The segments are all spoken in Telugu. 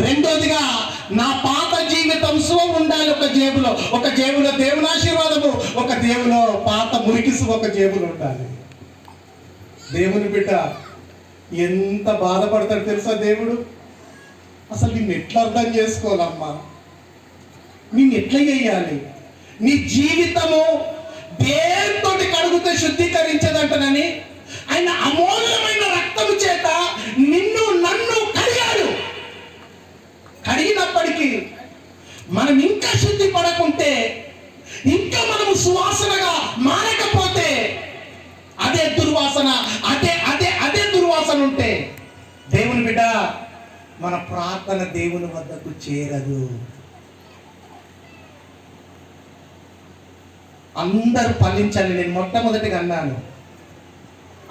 రెండోదిగా నా పాత జీవితం సువ ఉండాలి. ఒక జేబులో దేవుని ఆశీర్వాదము, ఒక జేబులో పాత మురికిసు, ఒక జేబులో ఉండాలి. దేవుని బిడ్డ ఎంత బాధపడతాడు తెలుసా దేవుడు? అసలు నిన్ను ఎట్లా అర్థం చేసుకోవాలమ్మా, నిన్ను ఎట్లా చేయాలి? నీ జీవితము దేనితోటి కడుగుతే శుద్ధీకరించదంటనని ఆయన అమూల్యమైన రక్తము చేత నిన్ను నన్ను కడిగాడు. కడిగినప్పటికీ మనం ఇంకా శుద్ధి పడకుంటే, ఇంకా మనము సువాసనగా మారకపోతే, అదే దుర్వాసన అదే దుర్వాసన ఉంటే, దేవుని బిడ్డ మన ప్రార్థన దేవుని వద్దకు చేరదు. అందరూ ఫలించాలి. నేను మొట్టమొదటిగా అన్నాను,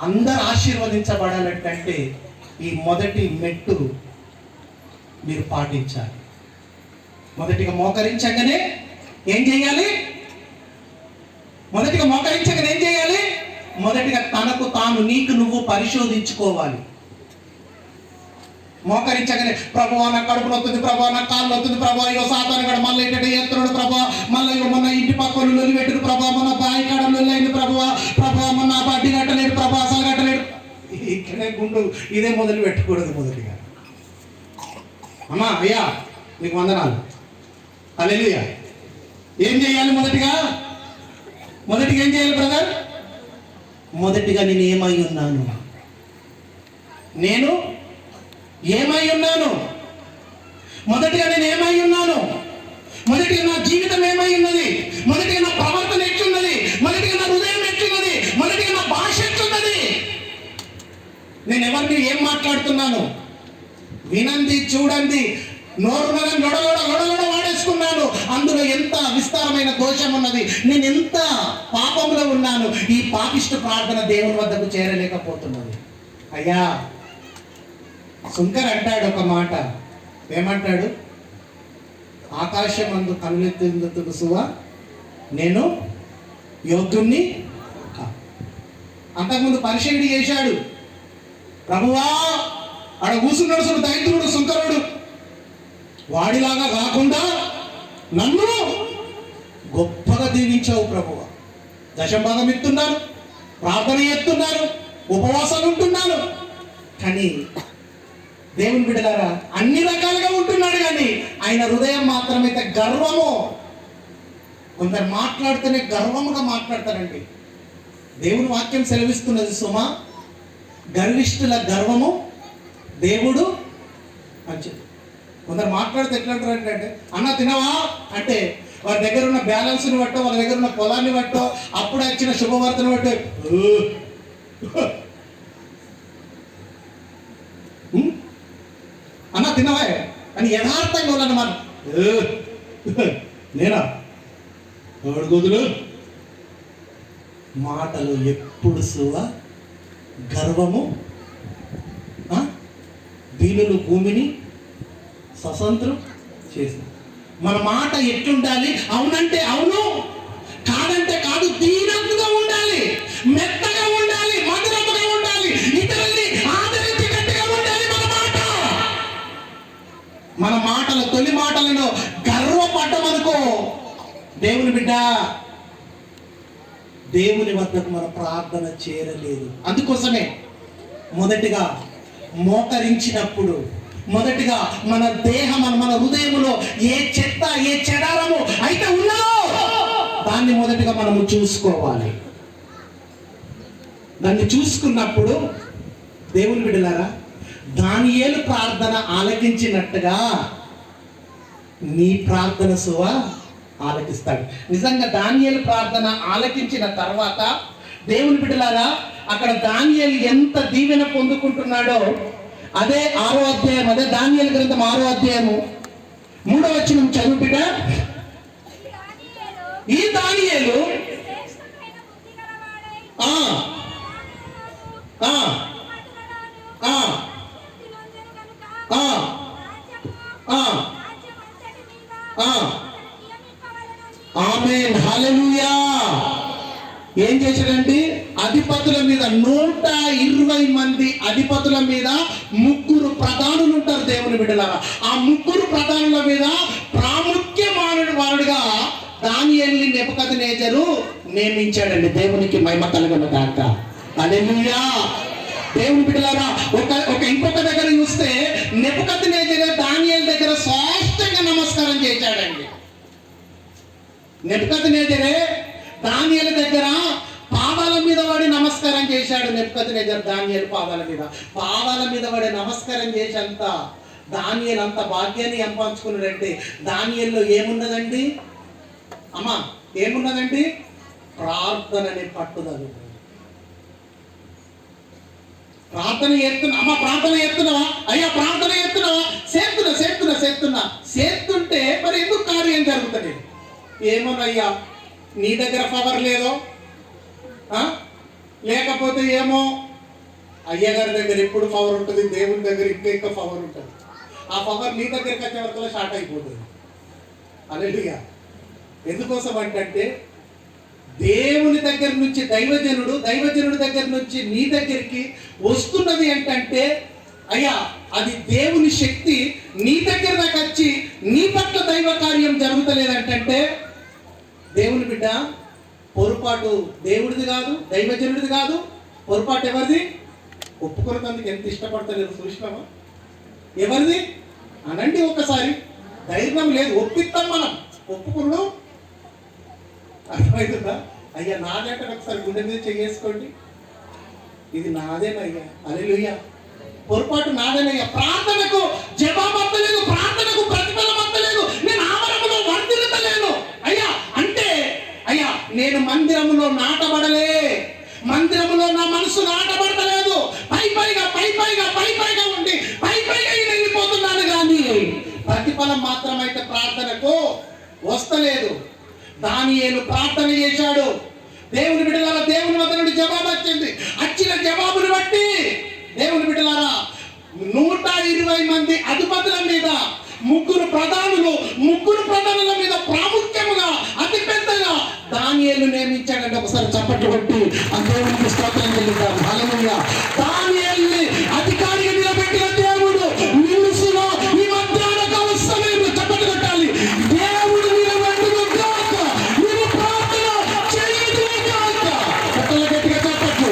అందరూ ఆశీర్వదించబడాలంటే ఈ మొదటి మెట్టు మీరు పాటించాలి. మొదటిగా మోకరించగానే ఏం చేయాలి? మొదటిగా తనకు తాను, నీకు నువ్వు పరిశోధించుకోవాలి. మోకరించగానే ప్రభువా నా కడుపు నొత్తుంది, ప్రభువా నా కాళ్ళు నొత్తుంది, ప్రభువా ఇగో సాతాను గడ మళ్ళీ ఇటు ఎత్తున్నాడు, ప్రభువా మళ్ళీ ఇగో మొన్న ఇంటి పక్కన లొల్లి పెట్టిన, ప్రభువా మొన్న బాయి కాడ లొల్లి అయింది, ప్రభువా మొన్న బడ్డీ కట్టలేడు, ప్రభా అసలు కట్టలేడు. ఇక్కడే గుండు ఇదే మొదలు పెట్టకూడదు. మొదటిగా అమ్మా అయ్యా మీకు వందనాలు, హల్లెలూయా. ఏం చేయాలి? మొదటిగా ఏం చేయాలి బ్రదర్? మొదటిగా నేను ఏమై ఉన్నాను? మొదటిగా నేను ఏమై ఉన్నాను? మొదటిగా నా జీవితం ఏమై ఉన్నది? మొదటిగా నా ప్రవర్తన ఎట్లున్నది? మొదటిగా నా హృదయం ఎట్లున్నది? మొదటిగా నా భాష ఎట్లున్నది? నేను ఎవరిని ఏం మాట్లాడుతున్నాను? వినండి, చూడండి. నోరునగా లొడలొడ వాడేసుకున్నాను. అందులో ఎంత విస్తారమైన దోషం ఉన్నది, నేను ఎంత పాపంలో ఉన్నాను. ఈ పాపిష్ట ప్రార్థన దేవుని వద్దకు చేరలేకపోతున్నది. అయ్యా శంకర్ అంటాడు ఒక మాట, ఏమంటాడు? ఆకాశమందు కనులెత్తిందుకు సువా నేను యోగ్యుణ్ణి. అంతకుముందు పరిచయుడు చేశాడు. ప్రభువా ఆడ కూసున్నాడు చూడు దైత్రుడు శంకరుడు, వాడిలాగా కాకుండా నన్ను గొప్పగా దీవించావు ప్రభువా. దశంభాగం ఇస్తున్నాను, ప్రార్థన చేస్తున్నాను, ఉపవాసాలు ఉంటున్నాను. కానీ దేవుని బిడ్డలారా అన్ని రకాలుగా ఉంటున్నాడు, కానీ ఆయన హృదయం మాత్రమైతే గర్వము. కొందరు మాట్లాడితేనే గర్వముగా మాట్లాడతారండి. దేవుని వాక్యం సెలవిస్తున్నది సుమా, గర్విష్ఠుల గర్వము దేవుడు మంచిది. కొందరు మాట్లాడితే ఎట్లా అంటారంటే, అన్న తినవా అంటే వారి దగ్గర ఉన్న బ్యాలెన్స్ని బట్టో, వాళ్ళ దగ్గర ఉన్న పొలాన్ని బట్టో, అప్పుడు వచ్చిన శుభవార్తను బట్టో అన్న తినవా అని యథార్థంగా ఉన్నమాట. నేనా అడుగుదులు మాటలు ఎప్పుడు సువ గర్వము, దీనులు భూమిని స్వతంత్రం చేసి. మన మాట ఎట్లుండాలి? అవునంటే అవును, కాదంటే కాదు. దీనంగా ఉండాలి, మెత్తగా ఉండాలి, మధురముగా ఉండాలి, ఇతరుల్ని ఆదరించేటట్టుగా ఉండాలి మన మాటలు. తొలి మాటలను గర్వపడ్డమనుకో దేవుని బిడ్డ, దేవుని వద్దకు మన ప్రార్థన చేరలేదు. అందుకోసమే మొదటిగా మోకరించినప్పుడు, మొదటిగా మన దేహం, మన హృదయంలో ఏ చెత్త, ఏ చెడారము అయితే ఉన్నదో దాన్ని మొదటిగా మనము చూసుకోవాలి. దాన్ని చూసుకున్నప్పుడు దేవుని బిడ్డలారా, దానియేలు ప్రార్థన ఆలకించినట్టుగా నీ ప్రార్థన సువ ఆలకిస్తాడు. నిజంగా దానియేలు ప్రార్థన ఆలకించిన తర్వాత దేవుని బిడ్డలారా, అక్కడ దానియేలు ఎంత దీవెన పొందుకుంటున్నాడో అదే 6వ అధ్యాయం, అదే దానియేలు గ్రంథం 6వ అధ్యాయము 3వ వచనం చదువు బిడ్డ. ఈ దానియేలు ఆమేన్ హల్లెలూయా. ఏం చేశాడంటే అధిపతుల మీద 120 మంది అధిపతుల మీద 3 ప్రధానులు ఉంటారు దేవుని బిడ్డలారా. ఆ 3 ప్రధానుల మీద ప్రాముఖ్యమానుడుగా దానియేలుని నెబుకద్నెజరు నియమించాడండి. దేవునికి మహిమ కలుగును గాక. హల్లెలూయా. దేవుని బిడ్డలారా, ఇంకొక దగ్గర చూస్తే నెబుకద్నెజరు దానియేలు దగ్గర సాష్టాంగ నమస్కారం చేశాడండి. నెబుకద్నెజరే దానియేలు దగ్గర పాదాల మీద పడి నమస్కారం చేశాడు. నెబుకద్నెజరు దానియేలు పాదాల మీద పడి నమస్కారం చేసేంత దానియేలు అంత భాగ్యాన్ని సంపాదించుకున్నాడంటే దానియేలులో ఏమున్నదండి అమ్మా? ఏమున్నదండి? ప్రార్థన అనే పట్టుదల. ప్రార్థన చేస్తున్నా అమ్మ, ప్రార్థన చేస్తున్నావా అయ్యా? ప్రార్థన చేస్తున్నావా? చేస్తుంటే మరి ఎందుకు కార్యం జరుగుతుంది? ఏమోనయ్యా, నీ దగ్గర పవర్ లేదో, లేకపోతే ఏమో అయ్యగారి దగ్గర ఎప్పుడు పవర్ ఉంటుంది, దేవుని దగ్గర ఇంకా పవర్ ఉంటుంది. ఆ పవర్ నీ దగ్గరికి వచ్చే వరకు స్టార్ట్ అయిపోతుంది. హల్లెలూయా. ఎందుకోసం అంటే దేవుని దగ్గర నుంచి దైవజనుడి దగ్గర నుంచి నీ దగ్గరికి వస్తున్నది ఏంటంటే అయ్యా, అది దేవుని శక్తి నీ దగ్గర దాకా వచ్చి నీ పట్ల దైవ కార్యం జరుగుతలేదంటే దేవుని బిడ్డ, పొరపాటు దేవుడిది కాదు, దైవజనుడిది కాదు. పొరపాటు ఎవరిది? ఒప్పుకున్నందుకు ఎంత ఇష్టపడతలేదు చూసినామా? ఎవరిది అనండి ఒకసారి. ధైర్యం లేదు, ఒప్పిస్తాం మనం. ఒప్పుకున్నాడు అర్థమవుతుందా? అయ్యా నాదంటే ఒకసారి గుండె మీద చేసుకోండి, ఇది నాదేనయ్యా. హల్లెలూయా. పొరపాటు నాదేనయ్యా. ప్రార్థనకు జవాబు అత్తలేదు, ప్రార్థనకు ప్రతిఫలం అత్తలేదు, నేను ఆవరణలో వర్ధిల్లలేను అయ్యా అంటే అయ్యా నేను మందిరములో నాటబడలే, మందిరములో నా మనసు నాటబడతలేదు. పైపైగా ఉండి పైపైగా వెళ్ళిపోతున్నాను కానీ ప్రతిఫలం మాత్రమైతే ప్రార్థనకు వస్తలేదు. దానియేలు ప్రార్థన చేశాడు. దేవుని బిడ్డలారా, దేవుని వద్ద నుండి జవాబు వచ్చింది. వచ్చిన జవాబును బట్టి దేవుని బిడ్డలారా 120 మంది అధిపతుల మీద 3 ప్రధానుల మీద ప్రాముఖ్యముగా అతి పెద్దగా దానియేలు నియమించాడంటే ఒకసారి చప్పట్లు కొట్టి ఆ దేవునికి స్తోత్రం చెల్లిద్దాం. హల్లెలూయా. దానియేలుని అధికారిగా నిలబెట్టిన దేవుడు నిలుసులో ఈ మధ్యాహ్న సమయంలో చప్పట్లు కొట్టాలి. దేవుడు నిలబెట్టును గాక, నీవు ప్రార్థన చేయదు గాక. చప్పట్లు గట్టిగా చప్పట్లు.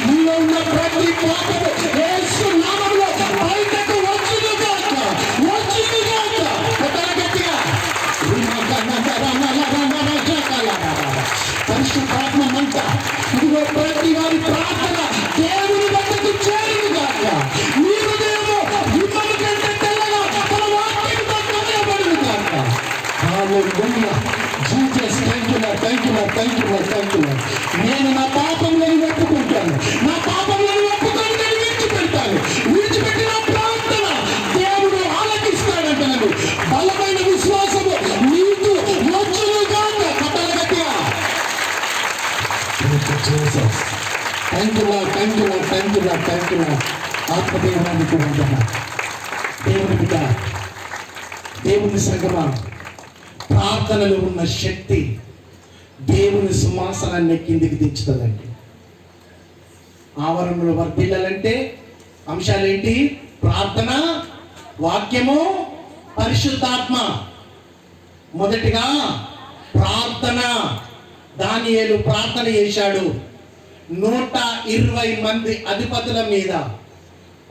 నీలో ఉన్న ప్రతి పాపము యేసు నామములో బయటకు వచ్చును గాక. గట్టిగా పరిశుద్ధాత్మ మంట ఇదిగో ప్రతి వారి ప్రార్థన దేవుని వద్దకు చేరును గాక. నీ హృదయము హిమము కంటే తెల్లగా తన వాక్యంతో కదలబడును గాక. హల్లెలూయా. Jesus, thank you. నేను నా పాపములను ఒప్పుకుంటాను, నా పాపములను ఒప్పుకొని నేను విడిచిపెట్టిన ప్రార్థన దేవుడు ఆలకిస్తాడంటాను. బలమైన విశ్వాసము నీకు వచ్చును గాక. కట్టలు గట్టిగా. Thank you. ఆత్మదేవానికి వందనాలు. దేవుని బిడ్డ, దేవుని సంగమా, ప్రార్థనలో ఉన్న శక్తి దేవుని సింహాసనాన్ని కిందికి దించుతుందండి. ఆవరణలో వర్ధిల్లాలంటే అంశాలు ఏంటి? ప్రార్థన, వాక్యము, పరిశుద్ధాత్మ. మొదటిగా ప్రార్థన. దానియేలు ప్రార్థన చేశాడు. 120 మంది అధిపతుల మీద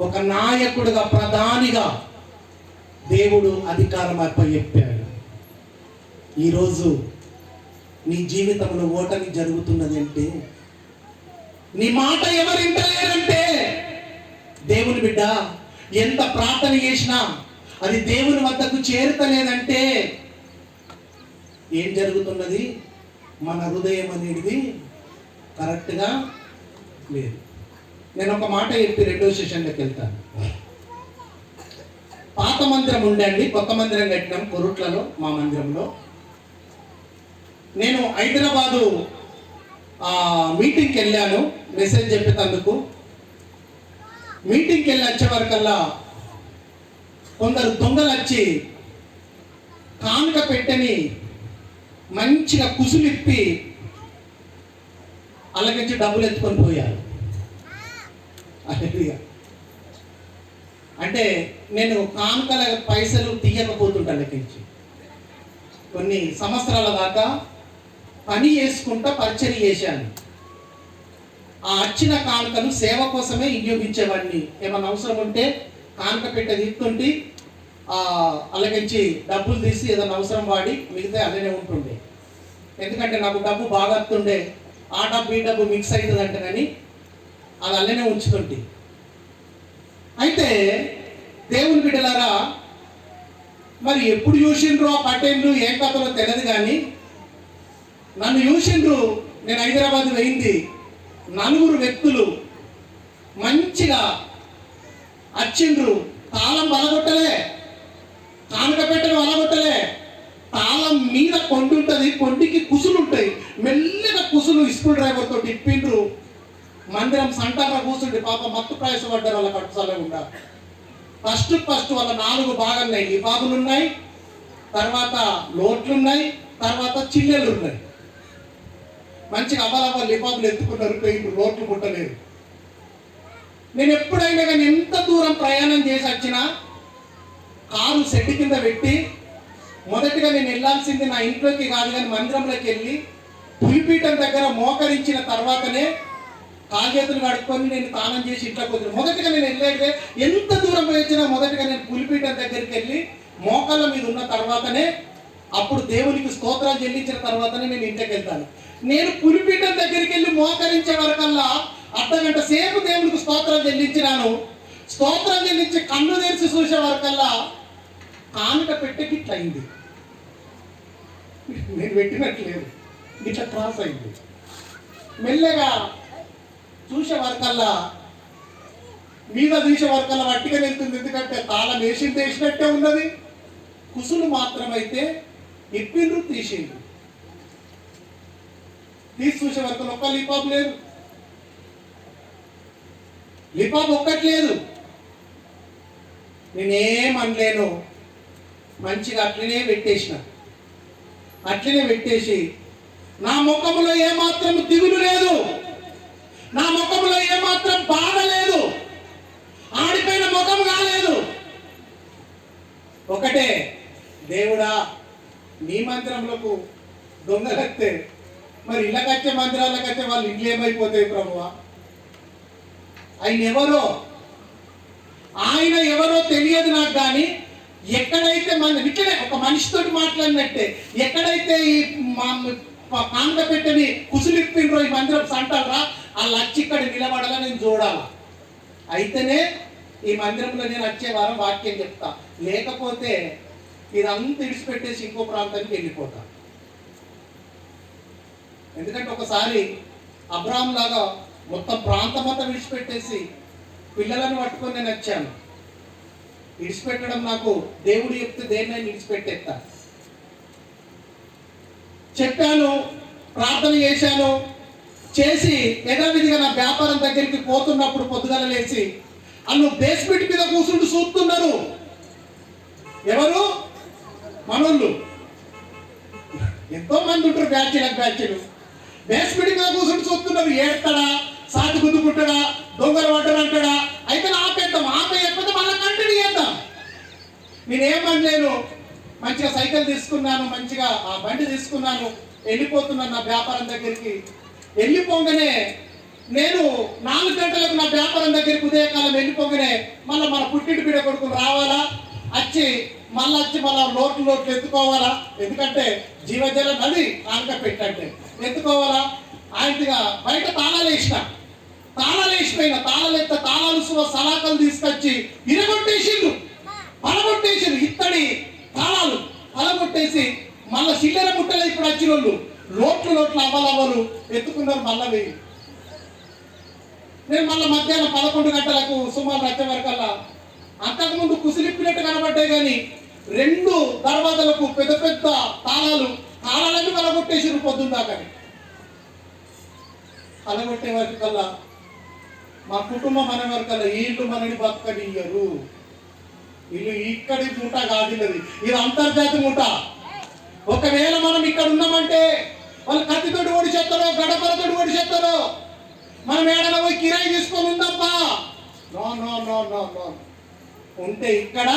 ఒక నాయకుడిగా, ప్రధానిగా దేవుడు అధికారం అప్పచెప్పాడు. ఈరోజు నీ జీవితంలో ఓటమి జరుగుతున్నది అంటే, నీ మాట ఎవరు వింటలేరంటే, దేవుని బిడ్డ ఎంత ప్రార్థన చేసినా అది దేవుని వద్దకు చేరుతలేదంటే ఏం జరుగుతున్నది? మన హృదయం అనేది కరెక్ట్గా లేదు. నేను ఒక మాట చెప్పి 2వ సెషన్లోకి వెళ్తాను. పాత మందిరం ఉండండి, కొత్త మందిరం కట్టినాం కొరుట్లలో, మా మందిరంలో. నేను హైదరాబాదు మీటింగ్కి వెళ్ళాను, మెసేజ్ చెప్పేటందుకు. మీటింగ్కి వెళ్ళి వచ్చే వరకల్లా కొందరు దొంగలు వచ్చి కానుక పెట్టని మంచిగా కుసులిప్పి అలాగించి డబ్బులు ఎత్తుకొని పోయారు. అంటే నేను కానుకల పైసలు తీయకపోతుంటాను లెక్కించి కొన్ని సంవత్సరాల దాకా పని చేసుకుంటా పరిచయం చేశాను. ఆ వచ్చిన కానుకను సేవ కోసమే వినియోగించేవాడిని. ఏమైనా అవసరం ఉంటే కానుక పెట్టే తీస్తుంటే అలాగించి డబ్బులు తీసి ఏదైనా అవసరం వాడి మిగతా అలానే ఉంటుండే. ఎందుకంటే నాకు డబ్బు బాగా వస్తుండే, ఆ డబ్బు ఈ డబ్బు మిక్స్ అవుతుంది అంటే కానీ అది అలానే ఉంచుతుంటే. అయితే దేవుని బిడ్డలారా, మరి ఎప్పుడు చూసిండ్రు ఆ పటేళ్ళు ఏం కథలో తెలియదు, కానీ నన్ను చూసిండ్రు. నేను హైదరాబాద్ పోయింది, 4 వ్యక్తులు మంచిగా వచ్చిండ్రు. తాళం బలగొట్టలే, కానుక పెట్టలు బలగొట్టలే. తాళం మీద కొండి ఉంటుంది, కొండికి కుసులు ఉంటాయి. మెల్లగా కుసులు స్కూల్ డ్రైవర్తో ఇప్పిండ్రు. మందిరం సంటారా కూర్చుండి పాప మత్తు ప్రయాసపడ్డారు. వాళ్ళ కట్టుసలే ఉండాలి. ఫస్ట్ వాళ్ళ 4 భాగాలున్నాయి. లిబాబులు ఉన్నాయి, తర్వాత లోట్లు ఉన్నాయి, తర్వాత చిల్లెలు ఉన్నాయి. మంచిగా అవ్వాలవ్వ లిబాబులు ఎత్తుకున్నారు, పెయింట్ లోట్లు ముట్టలేదు. నేను ఎప్పుడైనా కానీ ఎంత దూరం ప్రయాణం చేసి వచ్చినా కారు సెట్ కింద పెట్టి మొదటిగా నేను వెళ్ళాల్సింది నా ఇంట్లోకి కాదు, కానీ మందిరంలోకి వెళ్ళి పులిపీఠం దగ్గర మోకరించిన తర్వాతనే కాళ్ళేతులు కడుక్కొని నేను స్నానం చేసి ఇంట్లోకి వదిలి. మొదటిగా నేను వెళ్ళేదే ఎంత దూరం పోయి వచ్చినా మొదటిగా నేను పులిపీఠం దగ్గరికి వెళ్ళి మోకాళ్ళ మీద ఉన్న తర్వాతనే, అప్పుడు దేవునికి స్తోత్రాలు చెల్లించిన తర్వాతనే నేను ఇంటికి వెళ్తాను. నేను పులిపీఠం దగ్గరికి వెళ్ళి మోకరించే వరకల్లా అర్ధగంట సేపు దేవునికి స్తోత్రాలు చెల్లించినాను. స్తోత్రం చెల్లించి కన్ను తెరిచి చూసే వరకల్లా కానుక పెట్టకి ఇట్లా అయింది. నేను పెట్టినట్లేదు, ఇట్లా క్రాస్ అయింది. మెల్లగా చూసే వరకల్లా మీద చూసే వరకల్లా వట్టిగా వెళ్తుంది. ఎందుకంటే తాళం వేసినట్టే ఉన్నది. కుసులు మాత్రమైతే ఇప్పిండ్రు, తీసిండ్రు. తీసి చూసే వరకు ఒక్క లిపాబ్ లేదు, లిపాబ్ ఒక్కట్లేదు. నేనేమనలేను, మంచిగా అట్లనే పెట్టేసిన. అట్లనే పెట్టేసి నా ముఖంలో ఏమాత్రం దిగులు లేదు, నా ముఖంలో ఏమాత్రం బాధ లేదు, ఆడిపోయిన ముఖం కాలేదు. ఒకటే, దేవుడా నీ మందిరంలోకి దొంగలెత్తే మరి ఇళ్ళకచ్చే మందిరాలకచ్చే వాళ్ళు ఇంట్లో ఏమైపోతాయి ప్రభువా? ఆయన ఎవరో తెలియదు నాకు, కానీ ఎక్కడైతే ఇట్లనే ఒక మనిషితో మాట్లాడినట్టే, ఎక్కడైతే ఈ కానుక పెట్టని కుసులిప్పిండ్రో ఈ మందిరం సంటారా, వాళ్ళు వచ్చి ఇక్కడ నిలబడాలా, నేను చూడాలా. అయితేనే ఈ మందిరంలో నేను వచ్చే వారం వాక్యం చెప్తా, లేకపోతే ఇదంతా విడిచిపెట్టేసి ఇంకో ప్రాంతానికి వెళ్ళిపోతా. ఎందుకంటే ఒకసారి అబ్రాహం లాగా మొత్తం ప్రాంతం అంతా విడిచిపెట్టేసి పిల్లలను పట్టుకొని నేను వచ్చాను. విడిచిపెట్టడం నాకు దేవుడు చెప్తే దేన్నైనా విడిచిపెట్టేస్తా. చెప్పాను, ప్రార్థన చేశాను. చేసి యథావిధిగా నా వ్యాపారం దగ్గరికి పోతున్నప్పుడు పొద్దుగల లేచి వాళ్ళు బేస్మెంట్ మీద కూర్చుంటూ చూస్తున్నారు. ఎవరు? మనోళ్ళు. ఎంతో మంది ఉంటారు, బ్యాచ్లు బేస్మెంట్ మీద కూర్చుంటూ చూస్తున్నారు. ఏడతాడా, సాటి గుద్దుకుంటాడా, దొంగలు పడ్డాడు అంటాడా, అయితే ఆపేద్దాం, ఆపేయకపోతే మళ్ళీ కంటిన్యూ చేద్దాం. నేనేమనలేను, మంచిగా సైకిల్ తీసుకున్నాను, మంచిగా ఆ బండి తీసుకున్నాను, వెళ్ళిపోతున్నాను నా వ్యాపారం దగ్గరికి. వెళ్ళిపోగానే నేను 4 గంటలకు నా వ్యాపారం దగ్గరికి ఉదయకాలం వెళ్ళిపోగానే మళ్ళీ మన పుట్టింటి బిడ్డ కొడుకులు రావాలా, వచ్చి మళ్ళీ లోట్లు ఎత్తుకోవాలా. ఎందుకంటే జీవజల నది కానుక పెట్టంటే ఎత్తుకోవాలా. ఆయనగా బయట తాళాలు వేసిపోయిన తాళాలు సలాకలు తీసుకొచ్చి ఇరగొట్టేసిండ్రు, పలగొట్టేసిండ్రు. ఇత్తడి తాళాలు పలగొట్టేసి మళ్ళీ చిల్లర ముట్టలు ఇప్పుడు వచ్చిన వాళ్ళు లోట్లు అవ్వలవ్వలు ఎత్తుకున్నారు. మళ్ళీ నేను మళ్ళీ మధ్యాహ్నం 11 గంటలకు సుమారు వచ్చే వరకల్లా అంతకుముందు కుసిలిప్పినట్టు కనబడ్డాయి, కానీ 2 దర్వాజలకు పెద్ద పెద్ద తాళాలన్నీ పలగొట్టేసారు పొద్దున్న దాకా. పలగొట్టే వరకల్లా మా కుటుంబం అనే వరకల్లా వీళ్ళు మనని బతకనియ్యరు. వీళ్ళు ఇక్కడి మూట కాదు, ఇది అంతర్జాతీయ మూట. ఒకవేళ మనం ఇక్కడ ఉన్నామంటే వాళ్ళు కత్తితోటి ఓడిచేస్తారో గడపలతోటి ఓడిచేస్తారో, మనం ఏడన పోయి కిరాయి తీసుకొని ఉందమ్మా. No no no no no. ఉంటే ఇక్కడ,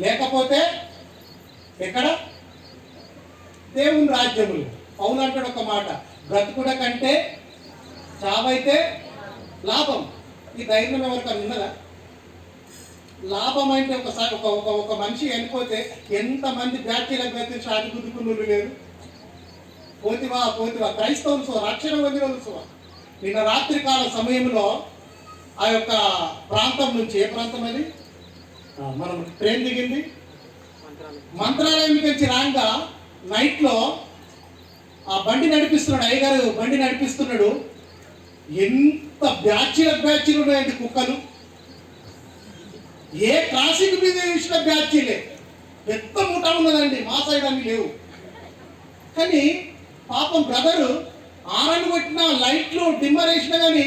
లేకపోతే ఎక్కడ? దేవుని రాజ్యములు. పౌలు అంటాడు ఒక మాట, బ్రతుకుడ కంటే చావైతే లాభం. ఈ ధైర్యం ఎవరికన్నా ఉన్నదా? లాభం అంటే ఒకసారి ఒక మనిషి చనిపోతే ఎంతమంది బ్యాక్టీరియా బ్రతికి అది గుద్దుకున్నోళ్ళు లేరు. పోతివా క్రైస్తవులు రక్షణ పొందిన వాళ్ళు. నిన్న రాత్రి కాల సమయంలో ఆ యొక్క ప్రాంతం నుంచి, ఏ ప్రాంతం అది, మనం ట్రైన్ దిగింది మంత్రాలయం నుంచి రాగా నైట్లో ఆ బండి నడిపిస్తున్నాడు, అయ్యగారు బండి నడిపిస్తున్నాడు. ఎంత బ్యాచీలు ఉన్నాయండి కుక్కలు. ఏ క్లాసిక్ మీద చూసిన బ్యాచీలే. పెద్ద ముఠా ఉన్నదండి, మా సైడ్ అన్ని లేవు. కానీ పాపం బ్రదరు ఆరని కొట్టిన లైట్లు డిమ్మర్ వేసినా కానీ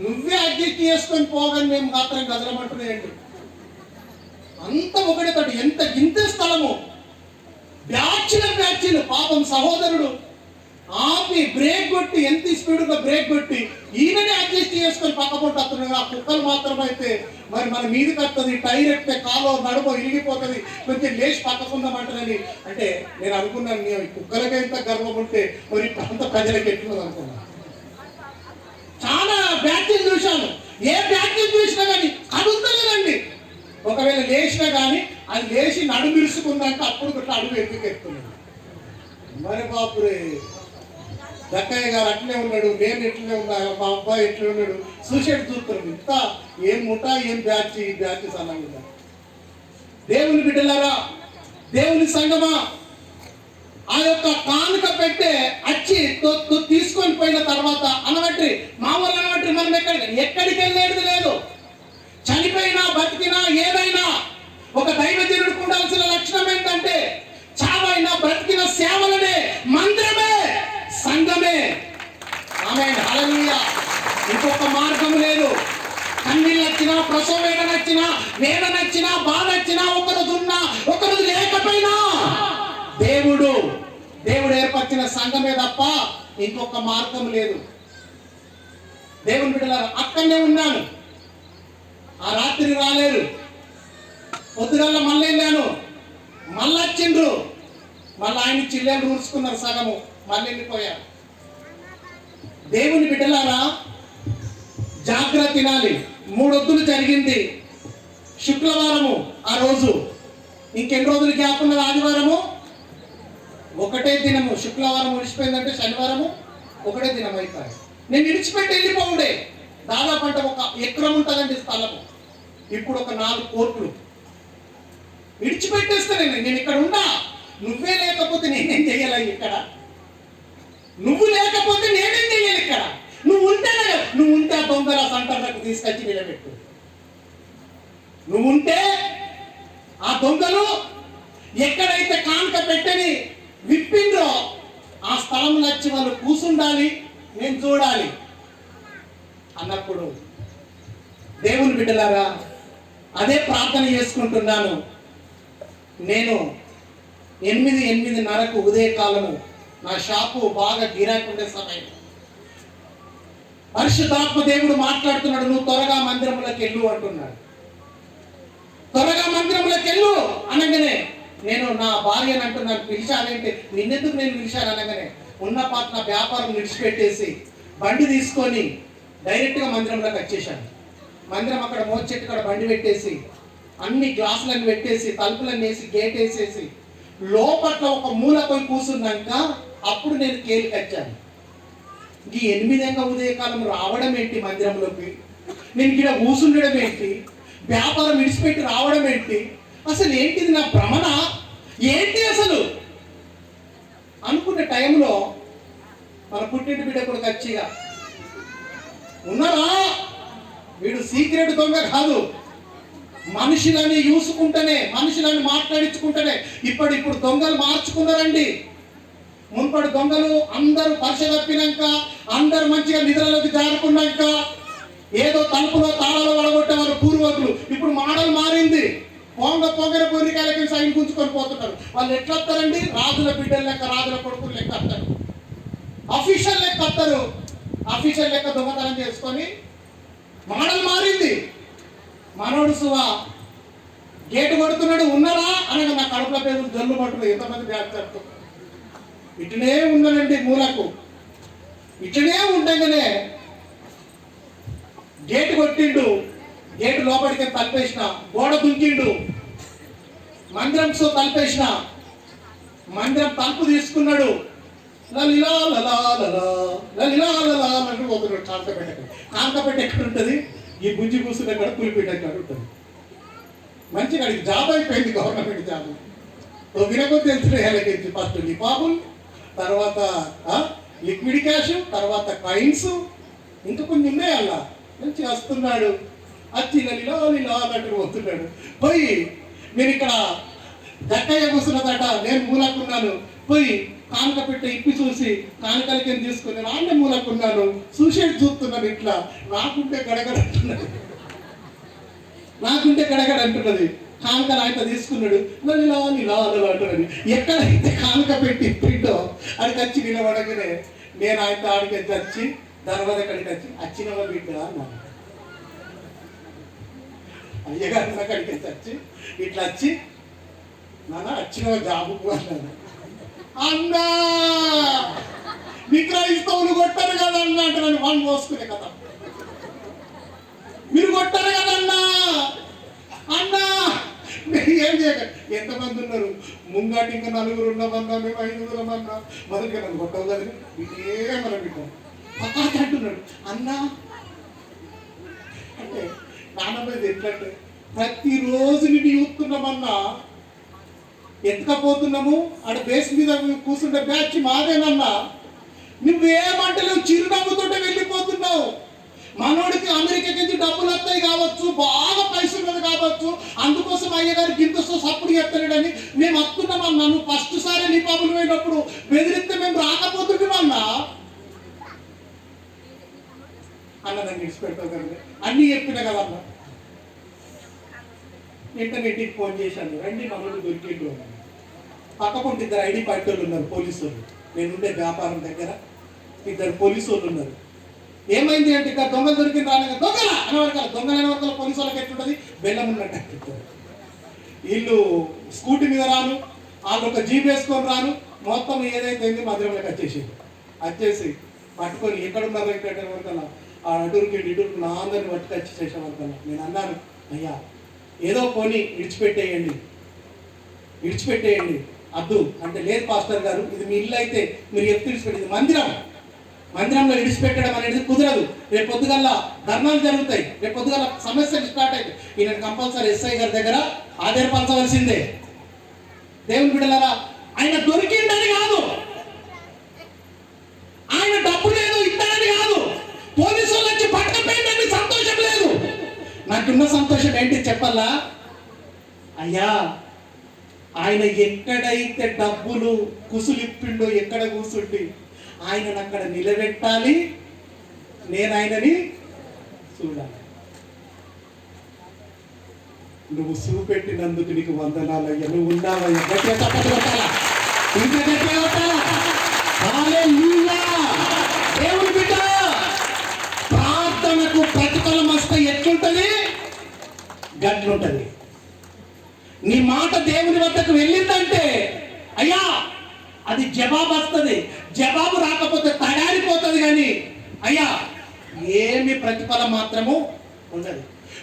నువ్వే అడ్జస్ట్ చేసుకొని పోగాని మేము మాత్రం కదలమంటున్నాయండి. అంత ఒకటే తోటి ఇంత స్థలము బ్యాచీలు పాపం సహోదరుడు ఆపి బ్రేక్ కొట్టి, ఎంత స్పీడ్గా బ్రేక్ కొట్టి ఈయననే అడ్జస్ట్ చేసుకొని పక్కపొట్టు వస్తున్నాడు. ఆ కుక్కలు మాత్రమైతే మరి మన మీదకి వస్తుంది, టైర్ ఎక్కితే కాలో నడుమో ఇరిగిపోతుంది, కొంచెం లేచి పక్కకుందామంటారని. అంటే నేను అనుకున్నాను, నేను కుక్కలకే ఇంత గర్వం ఉంటే మరి ప్రాంత ప్రజలకు ఎట్లున్నది అనుకున్నాను. చాలా బ్యాచీలు చూశాను, ఏ బ్యాచీలు చూసినా కానీ కదులుతలేదండి. ఒకవేళ లేచినా కానీ అది లేచి నడుమిరుసుకుందంటే అప్పుడు గట్లా అడుగు ఎందుకు ఎత్తున్నాడు. మరి బాపురే, దక్కయ్య గారు అట్లే ఉన్నాడు, నేను ఎట్లనే ఉన్నా, మా అబ్బాయి ఎట్లే ఉన్నాడు. సూసైడ్ చూస్తున్నాడు. ఇంత ఏం ముఠా, ఏం బ్యాచ్ సన్నంగా. దేవుని బిడ్డలారా, దేవుని సంగమా, ఆ యొక్క కానుక పెట్టే వచ్చి తీసుకొని పోయిన తర్వాత అనబట్టి మామూలు అనబట్టి మనం ఎక్కడికి వెళ్ళేది లేదు. చనిపోయినా బతికినా ఏదైనా ఒక దైవజనుడికి ఉండాల్సిన లక్షణం ఏంటంటే చావైనా బ్రతికిన సేవలనే, మందిరమే, సంఘమే. ఆమేన్, హల్లెలూయా. ఇంకొక మార్గం లేదు. కన్నీళ్ళు వచ్చినా, ప్రసవ వేదన వచ్చినా, బాధ వచ్చినా, ఒకరోజు ఉన్నా ఒకరోజు లేకపోయినా దేవుడు ఏర్పరిచిన సంఘమే తప్ప ఇంకొక మార్గం లేదు. దేవుని బిడ్డలారా, అక్కడనే ఉన్నాను. ఆ రాత్రి రాలేదు, పొద్దుగల్ల మళ్ళీ వెళ్ళాను, మళ్ళీ వచ్చిండ్రు, మళ్ళీ ఆయన చిల్లెలు రూల్చుకున్నారు, సగము మళ్ళీ వెళ్ళిపోయారు. దేవుని బిడ్డలారా, జాగ్రత్త తినాలి. 3 వద్దులు జరిగింది శుక్రవారము. ఆ రోజు ఇంకెన్ని రోజులు గ్యాప్ ఉన్నది? ఆదివారము ఒకటే దినము. శుక్రవారం విడిచిపోయిందంటే శనివారము ఒకటే దినం అయిపోయి నేను విడిచిపెట్టి వెళ్ళిపోండే. దాదాపు అంటే 1 ఎకరం ఉంటుందండి స్థలము. ఇప్పుడు ఒక 4 కోట్లు విడిచిపెట్టేస్తాను. నేను ఇక్కడ ఉన్నా, నువ్వే లేకపోతే నేనేం చెయ్యాలి ఇక్కడ? నువ్వు లేకపోతే నేనేం చెయ్యాలి ఇక్కడ? నువ్వు ఉంటే ఆ దొంగల సంటర్లకు తీసుకొచ్చి నిలబెట్టు. నువ్వు ఉంటే ఆ దొంగలు ఎక్కడైతే కానుక పెట్టని విప్పిండ్రో ఆ స్థలంలో వచ్చి వాళ్ళు కూసుండాలి, నేను చూడాలి అన్నప్పుడు దేవుని బిడ్డలారా, అదే ప్రార్థన చేసుకుంటున్నాను. నేను 8:30కు ఉదయకాలము నా షాపు బాగా గిరాకీ ఉండే సమయం. పరిశుద్ధాత్మ దేవుడు మాట్లాడుతున్నాడు, నువ్వు త్వరగా మందిరంలోకి వెళ్ళు అంటున్నాడు. త్వరగా మందిరంలోకి వెళ్ళు అనగానే నేను నా భార్యను అంటున్నాను, పిలిచానంటే నిన్నెందుకు నేను పిలిచాను అనగానే ఉన్న పాట నా వ్యాపారం విడిచిపెట్టేసి బండి తీసుకొని డైరెక్ట్గా మందిరంలోకి వచ్చేసాను. మందిరం అక్కడ మోచెట్టు కాడ బండి పెట్టేసి అన్ని గ్లాసులను పెట్టేసి తలుపులను వేసి గేట్ వేసేసి లోపల ఒక మూల పోయి కూర్చున్నాక అప్పుడు నేను కేలికి వచ్చాను. ఈ 8 ఉదయకాలం రావడం ఏంటి మందిరంలోకి? నేను ఇక్కడ కూర్చుండడం ఏంటి? వ్యాపారం విడిచిపెట్టి రావడం ఏంటి? అసలు ఏంటిది? నా భ్రమణ ఏంటి అసలు అనుకునే టైంలో మన పుట్టింటి బిడ్డ కూడా ఖచ్చిగా ఉన్నారా? వీడు సీక్రెట్ దొంగ కాదు. మనుషులని చూసుకుంటేనే, మనుషులని మాట్లాడించుకుంటేనే ఇప్పుడు దొంగలు మార్చుకున్నారండి. మున్పటి దొంగలు అందరూ పరీక్ష తప్పినాక, అందరూ మంచిగా నిద్రలోకి జారుకున్నాక ఏదో తలుపులో తాళాలు వడగొట్టేవారు పూర్వకులు. ఇప్పుడు మోడల్ మారింది. పొంగన పొరికాయలకి సైన్ గుంజుకొని పోతుంటారు. వాళ్ళు ఎట్లా వస్తారండి? రాజుల బిడ్డలు లెక్క, రాజుల కొడుకులు లెక్క వస్తారు, అఫీషియల్ లెక్క వస్తారు. అఫీషియల్ లెక్క దొంగతనం చేసుకొని మోడల్ మారింది. మనోడు సువా గేటు కొడుతున్నాడు, ఉన్నారా అనగా నా కడుపుల పేరు జల్లు పట్టుకుని ఎంతమంది బ్యాగ్ చెప్తారు. ఇట్లనే ఉన్నదండి మూలకు. ఇట్లనే ఉండగానే గేటు కొట్టిండు, గేటు లోపలికి తలిపేసిన, గోడ దుంకిండు, మందిరం సో తలిపేసిన, మందిరం తలుపు తీసుకున్నాడు, లలిలా లలా లలా లలిలా లలా అంటూ పోతున్నాడు. కాంతపేట ఎక్కడ ఉంటుంది? ఈ బుజ్జి కూర్చున్న కాడ పులిపేట ఎక్కడ ఉంటుంది. మంచిగా అడిగి జాబ్ అయిపోయింది, గవర్నమెంట్ జాబ్. వినకొద్ది తెలుస్తున్నాయి ఎలాగైతే. ఫస్ట్ లిపాబుల్, తర్వాత లిక్విడ్ క్యాష్, తర్వాత కాయిన్స్, ఇంకా కొన్ని ఉన్నాయి. అలా మంచిగా వస్తున్నాడు, వచ్చి లలిలా లిలా అంటూ పోతున్నాడు. పోయి నేను ఇక్కడ దక్కయ్య కూర్చున్నదట, నేను మూలకున్నాను. పోయి కానుక పెట్టే ఇప్పి చూసి కానుకలకి తీసుకుని నాన్నే మూలకున్నాను, సూసైడ్ చూస్తున్నాను. ఇట్లా నాకుంటే గడగడ అంటున్నది, నాకుంటే గడగడ అంటున్నది. కానుకలు ఆయన తీసుకున్నాడు, నలిలా నిలా అంటున్నది. ఎక్కడైతే కానుక పెట్టి ఇప్పిండో అడికి వచ్చి నిలబడగానే నేను ఆయనతో ఆడికి వచ్చి తర్వాత అక్కడికి వచ్చి వచ్చినవ బిడ్డ అన్నాను. అయ్యగారు అక్కడికి వచ్చి ఇట్లా వచ్చి నాన్న వచ్చినవ జాబుకు అన్నాను. అన్నా విక్రయిస్తవులు కొట్టారు కదా అన్నా అంటే నన్ను వాళ్ళు మోసుకునే కదా, మీరు కొట్టారు కదన్నా అన్నా. ఏం చేయక ఎంతమంది ఉన్నారు ముంగాటి, ఇంకా నలుగురు ఉన్నామన్నా, మేము 5 అన్నా. మొదటిగా నన్ను కొట్టవు కదా ఏమన్నా బిడ్డ పక్కా అంటున్నాడు. అన్నా అంటే నాన్నమ్మ ఎట్లంటే ప్రతిరోజు నిన్ను చూస్తున్నామన్నా, ఎత్తుకపోతున్నాము ఆడ బేస్ మీద కూర్చుంటే బ్యాచ్ మాదేనన్నా. నువ్వేమంటలేవు, చిరునవ్వుతోటే వెళ్ళిపోతున్నావు. మనోడికి అమెరికా నుంచి డబ్బులు వస్తాయి కావచ్చు, బాగా పైసలు ఉన్నది కావచ్చు, అందుకోసం అయ్యగారు గింతతో సప్పుడు చెప్తాడని మేము వస్తున్నామన్నా. నువ్వు ఫస్ట్ సారి నీ పాపలు పోయినప్పుడు బెదిరిస్తే మేము రాకపోతున్నామన్నా అన్న. నన్ను విడిచిపెడతావు కదండి, అన్నీ చెప్పినా కదన్నా. ఇంటర్నెట్కి ఫోన్ చేశాను, రండి మనోడు దొరికిండు. పక్కపొంటి 2 ఐడి పార్టీ వాళ్ళు ఉన్నారు, పోలీసు వాళ్ళు. నేనుండే వ్యాపారం దగ్గర 2 పోలీసు వాళ్ళు ఉన్నారు. ఏమైంది అంటే ఇక్కడ దొంగలు దొరికింది రానగా దొంగల అనేవారు, దొంగలైన వరకు పోలీసు వాళ్ళకి ఎట్లుంటుంది, బెల్లం ఉన్నట్టు అనిపిస్తుంది. వీళ్ళు స్కూటీ మీద రాను, వాళ్ళు ఒక జీప్ వేసుకొని రాను, మొత్తం ఏదైతే అయింది మధురంలోకి వచ్చేసి పట్టుకొని ఎక్కడున్నారో ఇక్కడ వరకల్లా ఆ అడురుకి ఇడురుకు నా అందరిని పట్టుకొచ్చి చేసే వరకల్లా నేను అన్నాను, అయ్యా ఏదో కొని విడిచిపెట్టేయండి అద్దు అంటే, లేదు పాస్టర్ గారు ఇది మీ ఇల్లు అయితే మీరు ఎప్పుడు విడిచిపెట్టేది, మందిరంలో విడిచిపెట్టడం అనేది కుదరదు. రేపు పొద్దుగల్లా ధర్నాలు జరుగుతాయి, రేపు పొద్దుగల్లా సమస్యలు స్టార్ట్ అవుతాయి. ఈయన కంపల్సరీ ఎస్ఐ గారి దగ్గర ఆధారపరచవలసిందే. దేవుని బిడ్డలారా, ఆయన దొరికిందని కాదు, ఆయన డబ్బు లేదు ఇస్తాడని కాదు, పోలీసు వాళ్ళు వచ్చి పట్టకపోయిందని సంతోషం లేదు. నాకున్న సంతోషం ఏంటి చెప్పాలా? అయ్యా ఆయన ఎక్కడైతే డబ్బులు కుసులిప్పిండో, ఎక్కడ కూర్చుండి ఆయనను అక్కడ నిలబెట్టాలి, నేను ఆయనని చూడాలి. నువ్వు చూపెట్టినందుకు నీకు వందనాలయ్యా, నువ్వు ఉన్నావయ్యా. గట్టిగా తప్పదు కొట్టాలా, ఇంకా గట్టిగా కొట్టాలా. హల్లెలూయా. దేవుని బిడ్డ ప్రార్థనకు ప్రతిఫలం వస్తే ఎట్లుంటది? గట్లుంటది. నీ మాట దేవుని వద్దకు వెళ్ళిందంటే అయ్యా అది జవాబు వస్తుంది. జవాబు రాకపోతే తడారిపోతుంది, కానీ అయ్యా ఏమి ప్రతిఫలం మాత్రము ఉండదు.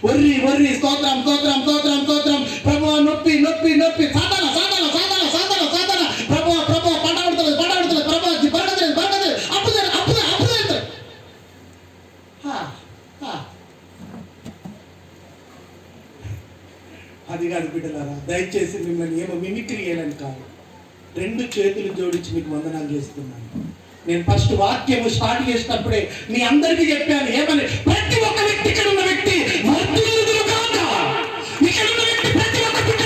ఒర్రి ఒర్రి స్తోత్రం స్తోత్రం స్తోత్రం స్తోత్రం, ప్రభువా నొప్పి నొప్పి నొప్పి, సాధన సాధన సాధన సాధన సాధన, ప్రభువా ప్రభువా పండగడుతుంది ప్రభువా బరగలేదు అప్పు అది కాదు బిడ్డలారా. దయచేసి మిమ్మల్ని ఏమో మిమిక్రీ చేయాలని కాదు, 2 చేతులు జోడించి మీకు వందనాలు చేస్తున్నాను. నేను ఫస్ట్ వాక్యము స్టార్ట్ చేసినప్పుడే మీ అందరికీ చెప్పాను, ఏమని? ప్రతి ఒక్క వ్యక్తి, ఇక్కడ ఉన్న వ్యక్తి వర్ధిల్లుదురు గాక. ఇక్కడ ఉన్న వ్యక్తి ప్రతి ఒక్క బిడ్డ